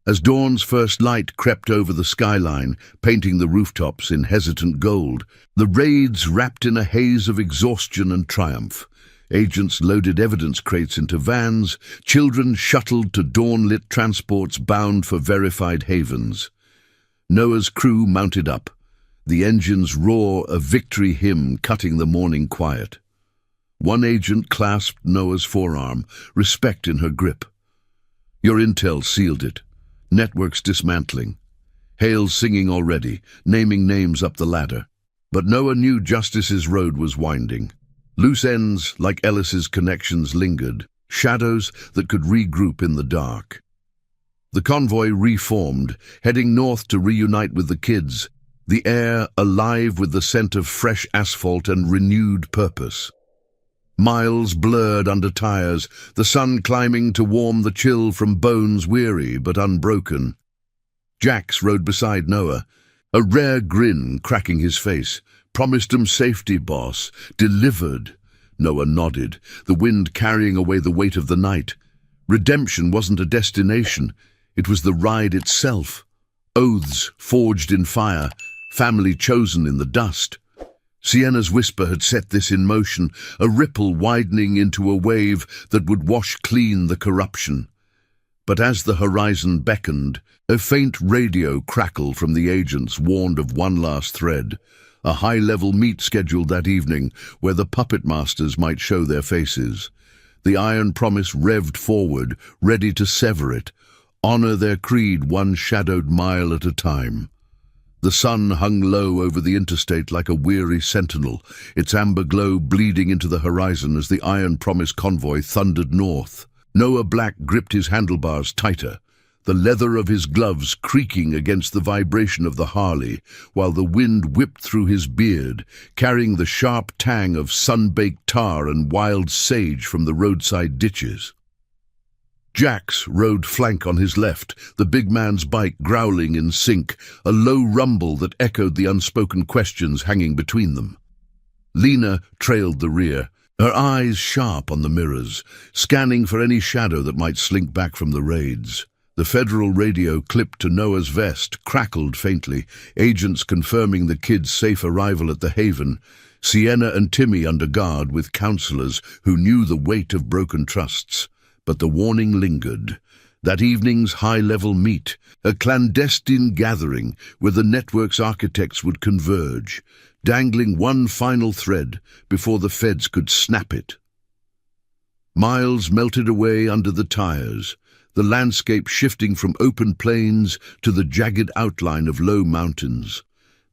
As dawn's first light crept over the skyline, painting the rooftops in hesitant gold, the raids wrapped in a haze of exhaustion and triumph. Agents loaded evidence crates into vans, children shuttled to dawn-lit transports bound for verified havens. Noah's crew mounted up, the engine's roar a victory hymn cutting the morning quiet. One agent clasped Noah's forearm, respect in her grip. "Your intel sealed it. Networks dismantling. Hale's singing already, naming names up the ladder." But Noah knew Justice's road was winding. Loose ends, like Ellis's connections, lingered, shadows that could regroup in the dark. The convoy reformed, heading north to reunite with the kids, the air alive with the scent of fresh asphalt and renewed purpose. Miles blurred under tires, the sun climbing to warm the chill from bones weary but unbroken. Jax rode beside Noah, a rare grin cracking his face. "Promised 'em safety, boss. Delivered." Noah nodded, the wind carrying away the weight of the night. Redemption wasn't a destination, it was the ride itself. Oaths forged in fire, family chosen in the dust. Sienna's whisper had set this in motion, a ripple widening into a wave that would wash clean the corruption. But as the horizon beckoned, a faint radio crackle from the agents warned of one last thread, a high-level meet scheduled that evening where the puppet masters might show their faces. The iron promise revved forward, ready to sever it, honor their creed one shadowed mile at a time. The sun hung low over the interstate like a weary sentinel, its amber glow bleeding into the horizon as the iron promise convoy thundered north. Noah Black gripped his handlebars tighter, the leather of his gloves creaking against the vibration of the Harley, while the wind whipped through his beard, carrying the sharp tang of sun-baked tar and wild sage from the roadside ditches. Jax rode flank on his left, the big man's bike growling in sync, a low rumble that echoed the unspoken questions hanging between them. Lena trailed the rear, her eyes sharp on the mirrors, scanning for any shadow that might slink back from the raids. The federal radio clipped to Noah's vest crackled faintly, agents confirming the kid's safe arrival at the Haven, Sienna and Timmy under guard with counselors who knew the weight of broken trusts. But the warning lingered. That evening's high-level meet, a clandestine gathering where the network's architects would converge, dangling one final thread before the feds could snap it. Miles melted away under the tires, the landscape shifting from open plains to the jagged outline of low mountains,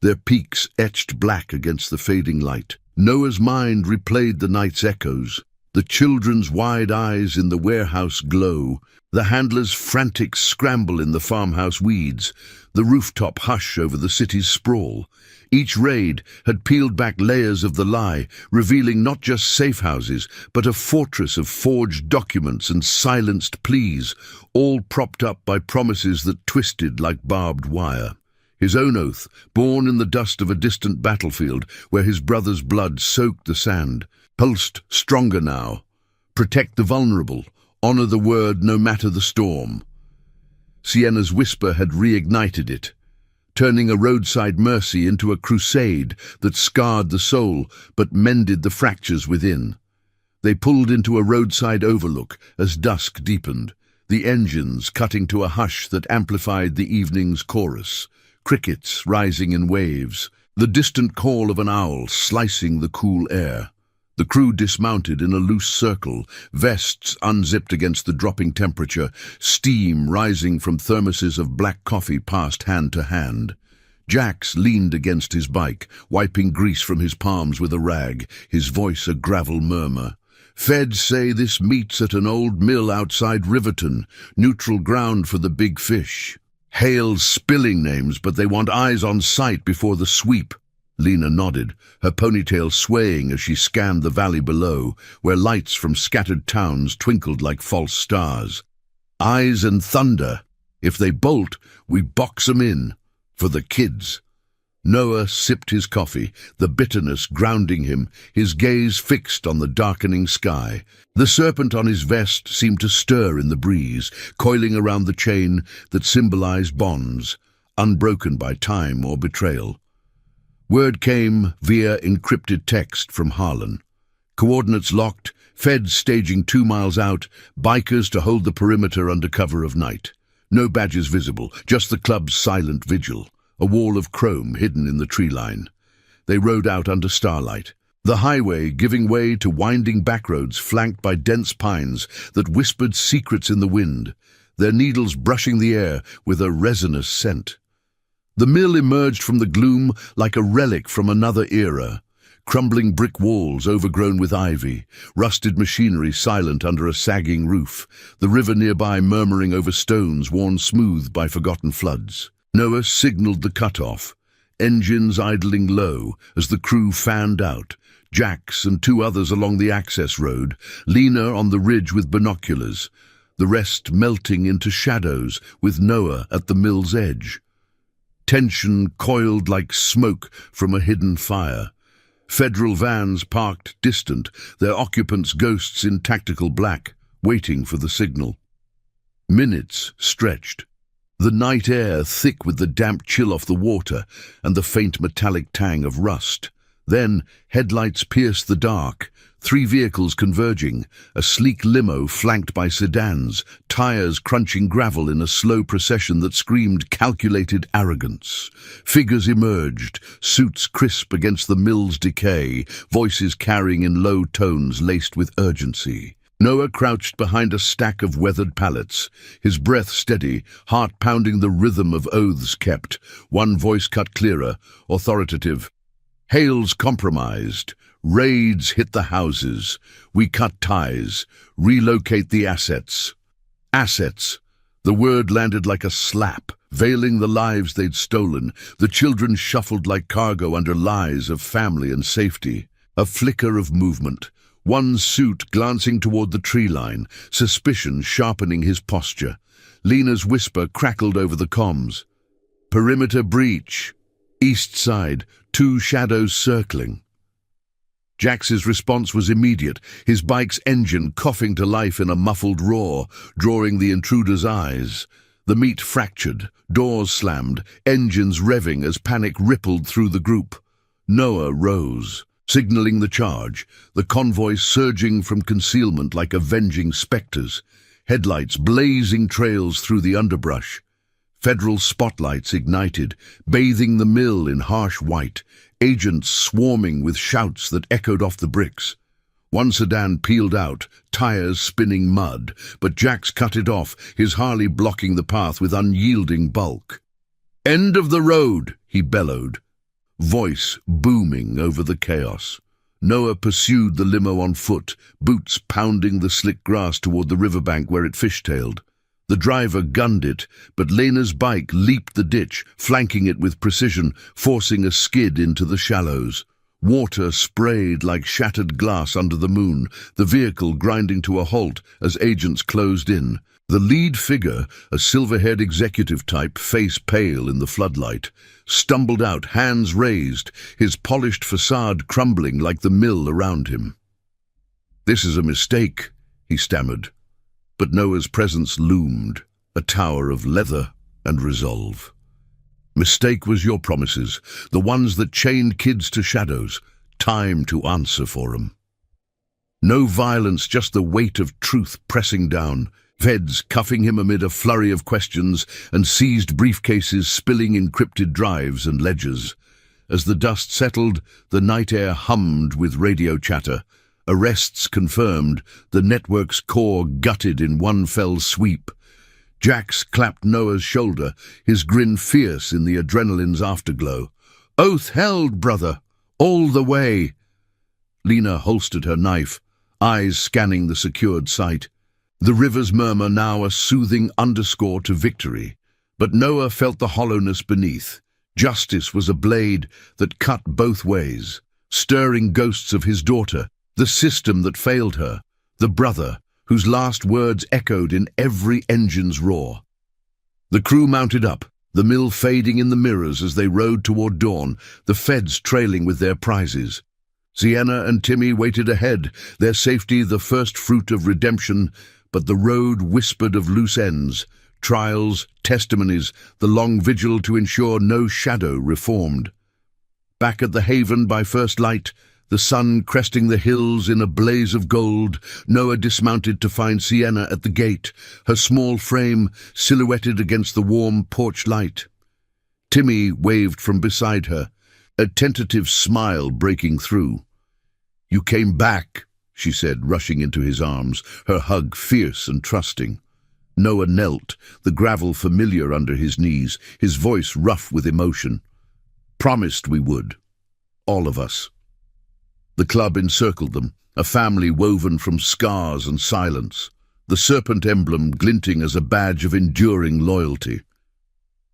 their peaks etched black against the fading light. Noah's mind replayed the night's echoes, the children's wide eyes in the warehouse glow, the handler's frantic scramble in the farmhouse weeds, the rooftop hush over the city's sprawl. Each raid had peeled back layers of the lie, revealing not just safe houses, but a fortress of forged documents and silenced pleas, all propped up by promises that twisted like barbed wire. His own oath, born in the dust of a distant battlefield where his brother's blood soaked the sand, pulsed stronger now. Protect the vulnerable, honor the word no matter the storm. Sienna's whisper had reignited it, turning a roadside mercy into a crusade that scarred the soul but mended the fractures within. They pulled into a roadside overlook as dusk deepened, the engines cutting to a hush that amplified the evening's chorus, crickets rising in waves, the distant call of an owl slicing the cool air. The crew dismounted in a loose circle, vests unzipped against the dropping temperature, steam rising from thermoses of black coffee passed hand to hand. Jax leaned against his bike, wiping grease from his palms with a rag, his voice a gravel murmur. "Feds say this meets at an old mill outside Riverton, neutral ground for the big fish. Hale's spilling names, but they want eyes on sight before the sweep." Lena nodded, her ponytail swaying as she scanned the valley below, where lights from scattered towns twinkled like false stars. "Eyes and thunder. If they bolt, we box 'em in. For the kids." Noah sipped his coffee, the bitterness grounding him, his gaze fixed on the darkening sky. The serpent on his vest seemed to stir in the breeze, coiling around the chain that symbolized bonds, unbroken by time or betrayal. Word came via encrypted text from Harlan. Coordinates locked, feds staging 2 miles out, bikers to hold the perimeter under cover of night. No badges visible, just the club's silent vigil, a wall of chrome hidden in the tree line. They rode out under starlight, the highway giving way to winding backroads flanked by dense pines that whispered secrets in the wind, their needles brushing the air with a resinous scent. The mill emerged from the gloom like a relic from another era, crumbling brick walls overgrown with ivy, rusted machinery silent under a sagging roof, the river nearby murmuring over stones worn smooth by forgotten floods. Noah signaled the cutoff, engines idling low as the crew fanned out, Jax and two others along the access road, Lena on the ridge with binoculars, the rest melting into shadows with Noah at the mill's edge. Tension coiled like smoke from a hidden fire. Federal vans parked distant, their occupants ghosts in tactical black, waiting for the signal. Minutes stretched. The night air thick with the damp chill off the water and the faint metallic tang of rust. Then headlights pierced the dark, three vehicles converging, a sleek limo flanked by sedans, tires crunching gravel in a slow procession that screamed calculated arrogance. Figures emerged, suits crisp against the mill's decay, voices carrying in low tones laced with urgency. Noah crouched behind a stack of weathered pallets, his breath steady, heart pounding the rhythm of oaths kept, one voice cut clearer, authoritative. Hails compromised. Raids hit the houses. We cut ties. Relocate the assets. Assets. The word landed like a slap, veiling the lives they'd stolen. The children shuffled like cargo under lies of family and safety. A flicker of movement. One suit glancing toward the tree line, suspicion sharpening his posture. Lena's whisper crackled over the comms. Perimeter breach. East side. Two shadows circling. Jax's response was immediate, his bike's engine coughing to life in a muffled roar, drawing the intruder's eyes. The meat fractured, doors slammed, engines revving as panic rippled through the group. Noah rose, signaling the charge, the convoy surging from concealment like avenging specters, headlights blazing trails through the underbrush. Federal spotlights ignited, bathing the mill in harsh white, agents swarming with shouts that echoed off the bricks. One sedan peeled out, tires spinning mud, but Jax cut it off, his Harley blocking the path with unyielding bulk. End of the road, he bellowed, voice booming over the chaos. Noah pursued the limo on foot, boots pounding the slick grass toward the riverbank where it fishtailed. The driver gunned it, but Lena's bike leaped the ditch, flanking it with precision, forcing a skid into the shallows. Water sprayed like shattered glass under the moon, the vehicle grinding to a halt as agents closed in. The lead figure, a silver-haired executive type, face pale in the floodlight, stumbled out, hands raised, his polished facade crumbling like the mill around him. "This is a mistake," he stammered. But Noah's presence loomed, a tower of leather and resolve. Mistake was your promises, the ones that chained kids to shadows. Time to answer for 'em. No violence, just the weight of truth pressing down. Feds cuffing him amid a flurry of questions and seized briefcases spilling encrypted drives and ledgers. As the dust settled, the night air hummed with radio chatter. Arrests confirmed, the network's core gutted in one fell sweep. Jax clapped Noah's shoulder, his grin fierce in the adrenaline's afterglow. "Oath held, brother, all the way." Lena holstered her knife, eyes scanning the secured site. The river's murmur now a soothing underscore to victory. But Noah felt the hollowness beneath. Justice was a blade that cut both ways, stirring ghosts of his daughter, the system that failed her, the brother whose last words echoed in every engine's roar. The crew mounted up, the mill fading in the mirrors as they rode toward dawn, the feds trailing with their prizes. Sienna and Timmy waited ahead, their safety the first fruit of redemption, but the road whispered of loose ends, trials, testimonies, the long vigil to ensure no shadow reformed. Back at the haven by first light, the sun cresting the hills in a blaze of gold, Noah dismounted to find Sienna at the gate, her small frame silhouetted against the warm porch light. Timmy waved from beside her, a tentative smile breaking through. "You came back," she said, rushing into his arms, her hug fierce and trusting. Noah knelt, the gravel familiar under his knees, his voice rough with emotion. "Promised we would. All of us." The club encircled them, a family woven from scars and silence, the serpent emblem glinting as a badge of enduring loyalty.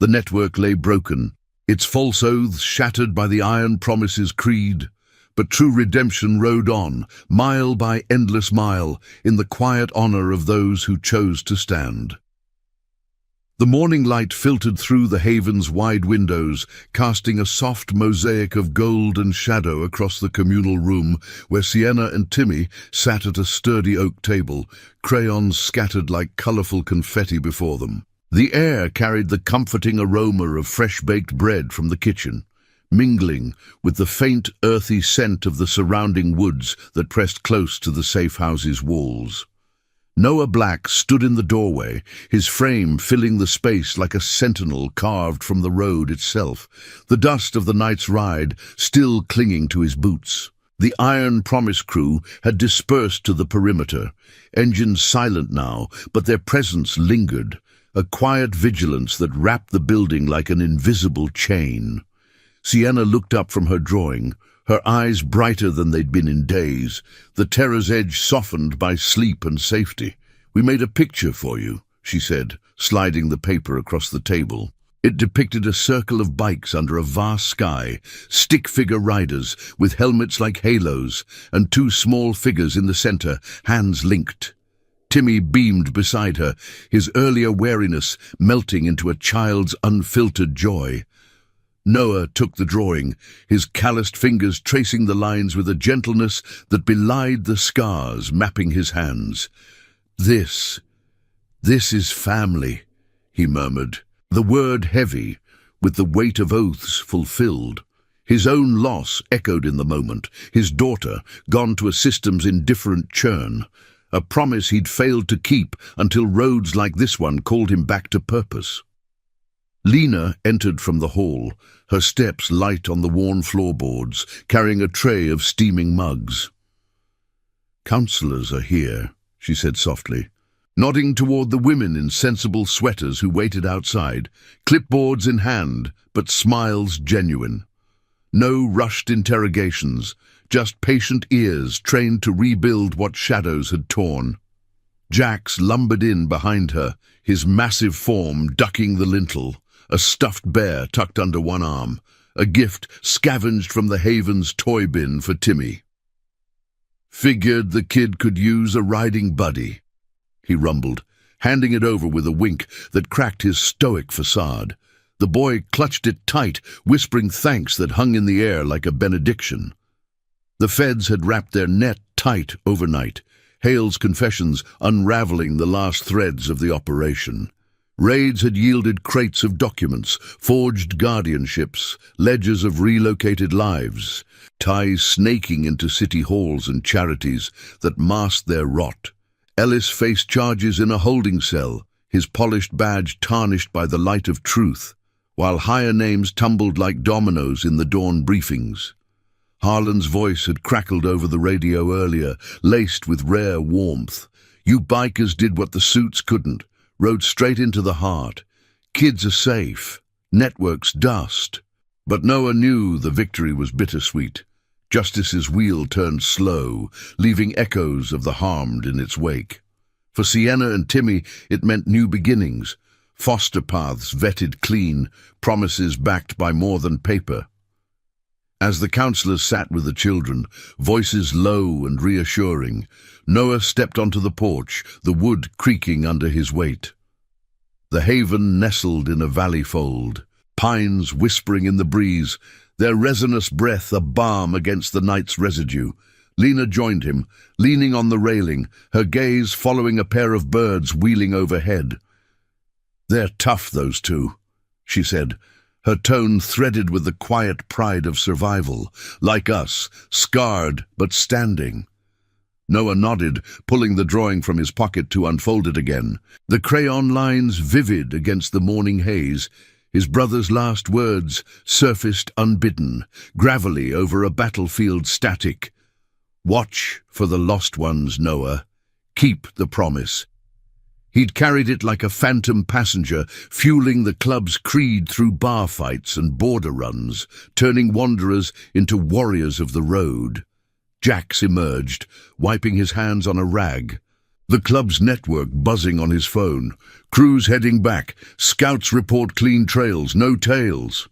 The network lay broken, its false oaths shattered by the iron promises creed. But true redemption rode on, mile by endless mile, in the quiet honor of those who chose to stand. The morning light filtered through the haven's wide windows, casting a soft mosaic of gold and shadow across the communal room where Sienna and Timmy sat at a sturdy oak table, crayons scattered like colorful confetti before them. The air carried the comforting aroma of fresh-baked bread from the kitchen, mingling with the faint, earthy scent of the surrounding woods that pressed close to the safe house's walls. Noah Black stood in the doorway, his frame filling the space like a sentinel carved from the road itself, the dust of the night's ride still clinging to his boots. The Iron Promise crew had dispersed to the perimeter, engines silent now, but their presence lingered, a quiet vigilance that wrapped the building like an invisible chain. Sienna looked up from her drawing, her eyes brighter than they'd been in days, the terror's edge softened by sleep and safety. "We made a picture for you," she said, sliding the paper across the table. It depicted a circle of bikes under a vast sky, stick-figure riders with helmets like halos, and two small figures in the center, hands linked. Timmy beamed beside her, his earlier wariness melting into a child's unfiltered joy. Noah took the drawing, his calloused fingers tracing the lines with a gentleness that belied the scars mapping his hands. This is family," he murmured, the word heavy, with the weight of oaths fulfilled. His own loss echoed in the moment, his daughter gone to a system's indifferent churn, a promise he'd failed to keep until roads like this one called him back to purpose. Lena entered from the hall, her steps light on the worn floorboards, carrying a tray of steaming mugs. "Counselors are here," she said softly, nodding toward the women in sensible sweaters who waited outside, clipboards in hand, but smiles genuine. No rushed interrogations, just patient ears trained to rebuild what shadows had torn. Jax lumbered in behind her, his massive form ducking the lintel, a stuffed bear tucked under one arm, a gift scavenged from the Haven's toy bin for Timmy. "Figured the kid could use a riding buddy," he rumbled, handing it over with a wink that cracked his stoic facade. The boy clutched it tight, whispering thanks that hung in the air like a benediction. The feds had wrapped their net tight overnight, Hale's confessions unraveling the last threads of the operation. Raids had yielded crates of documents, forged guardianships, ledgers of relocated lives, ties snaking into city halls and charities that masked their rot. Ellis faced charges in a holding cell, his polished badge tarnished by the light of truth, while higher names tumbled like dominoes in the dawn briefings. Harlan's voice had crackled over the radio earlier, laced with rare warmth. "You bikers did what the suits couldn't. Rode straight into the heart. Kids are safe. Networks dust." But Noah knew the victory was bittersweet. Justice's wheel turned slow, leaving echoes of the harmed in its wake. For Sienna and Timmy, it meant new beginnings, foster paths vetted clean, promises backed by more than paper. As the counselors sat with the children, voices low and reassuring, Noah stepped onto the porch, the wood creaking under his weight. The Haven nestled in a valley fold, pines whispering in the breeze, their resinous breath a balm against the night's residue. Lena joined him, leaning on the railing, her gaze following a pair of birds wheeling overhead. "They're tough, those two," she said, her tone threaded with the quiet pride of survival, like us, scarred but standing. Noah nodded, pulling the drawing from his pocket to unfold it again, the crayon lines vivid against the morning haze. His brother's last words surfaced unbidden, gravelly over a battlefield static. "Watch for the lost ones, Noah. Keep the promise." He'd carried it like a phantom passenger, fueling the club's creed through bar fights and border runs, turning wanderers into warriors of the road. Jax emerged, wiping his hands on a rag. The club's network buzzing on his phone. Crews heading back. Scouts report clean trails, no tails.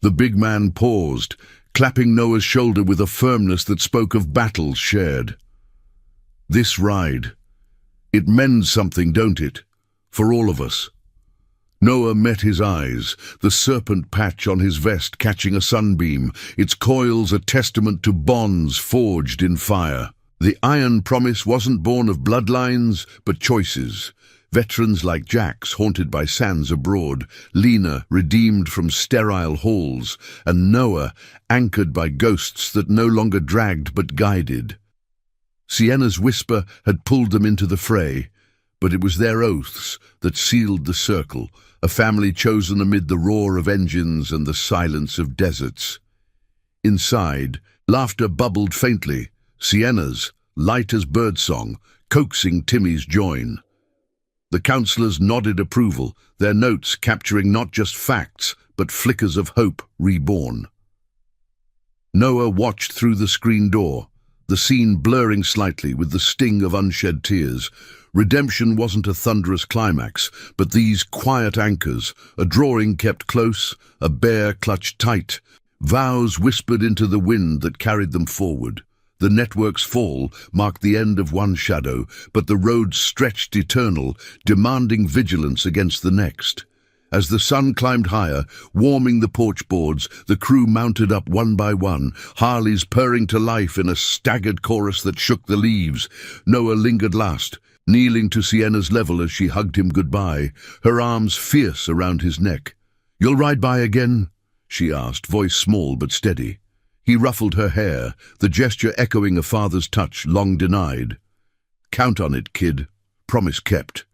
The big man paused, clapping Noah's shoulder with a firmness that spoke of battles shared. This ride, it mends something, don't it? For all of us. Noah met his eyes, the serpent patch on his vest catching a sunbeam, its coils a testament to bonds forged in fire. The iron promise wasn't born of bloodlines, but choices. Veterans like Jack's, haunted by sands abroad, Lena, redeemed from sterile halls, and Noah, anchored by ghosts that no longer dragged but guided. Sienna's whisper had pulled them into the fray, but it was their oaths that sealed the circle, a family chosen amid the roar of engines and the silence of deserts. Inside, laughter bubbled faintly, Sienna's, light as birdsong, coaxing Timmy's join. The councillors nodded approval, their notes capturing not just facts, but flickers of hope reborn. Noah watched through the screen door, the scene blurring slightly with the sting of unshed tears. Redemption wasn't a thunderous climax, but these quiet anchors, a drawing kept close, a bear clutched tight, vows whispered into the wind that carried them forward. The network's fall marked the end of one shadow, but the road stretched eternal, demanding vigilance against the next. As the sun climbed higher, warming the porch boards, the crew mounted up one by one, Harleys purring to life in a staggered chorus that shook the leaves. Noah lingered last, kneeling to Sienna's level as she hugged him goodbye, her arms fierce around his neck. "You'll ride by again?" she asked, voice small but steady. He ruffled her hair, the gesture echoing a father's touch long denied. "Count on it, kid. Promise kept."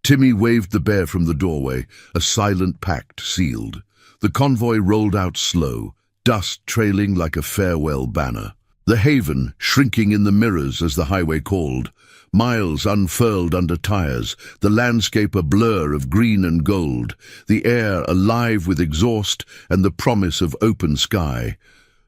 Timmy waved the bear from the doorway, a silent pact sealed. The convoy rolled out slow, dust trailing like a farewell banner. The haven shrinking in the mirrors as the highway called. Miles unfurled under tires, the landscape a blur of green and gold, the air alive with exhaust and the promise of open sky.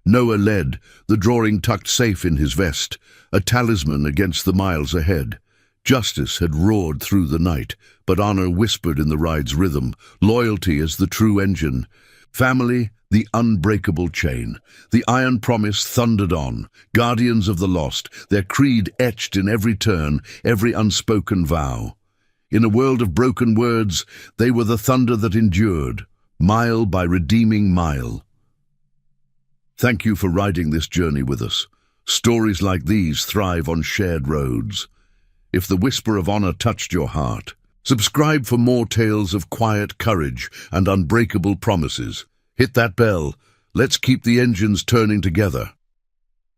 Noah led, the drawing tucked safe in his vest, a talisman against the miles ahead. Justice had roared through the night, but honor whispered in the ride's rhythm, loyalty as the true engine. Family, the unbreakable chain. The iron promise thundered on, guardians of the lost, their creed etched in every turn, every unspoken vow. In a world of broken words, they were the thunder that endured, mile by redeeming mile. Thank you for riding this journey with us. Stories like these thrive on shared roads. If the whisper of honor touched your heart, subscribe for more tales of quiet courage and unbreakable promises. Hit that bell. Let's keep the engines turning together.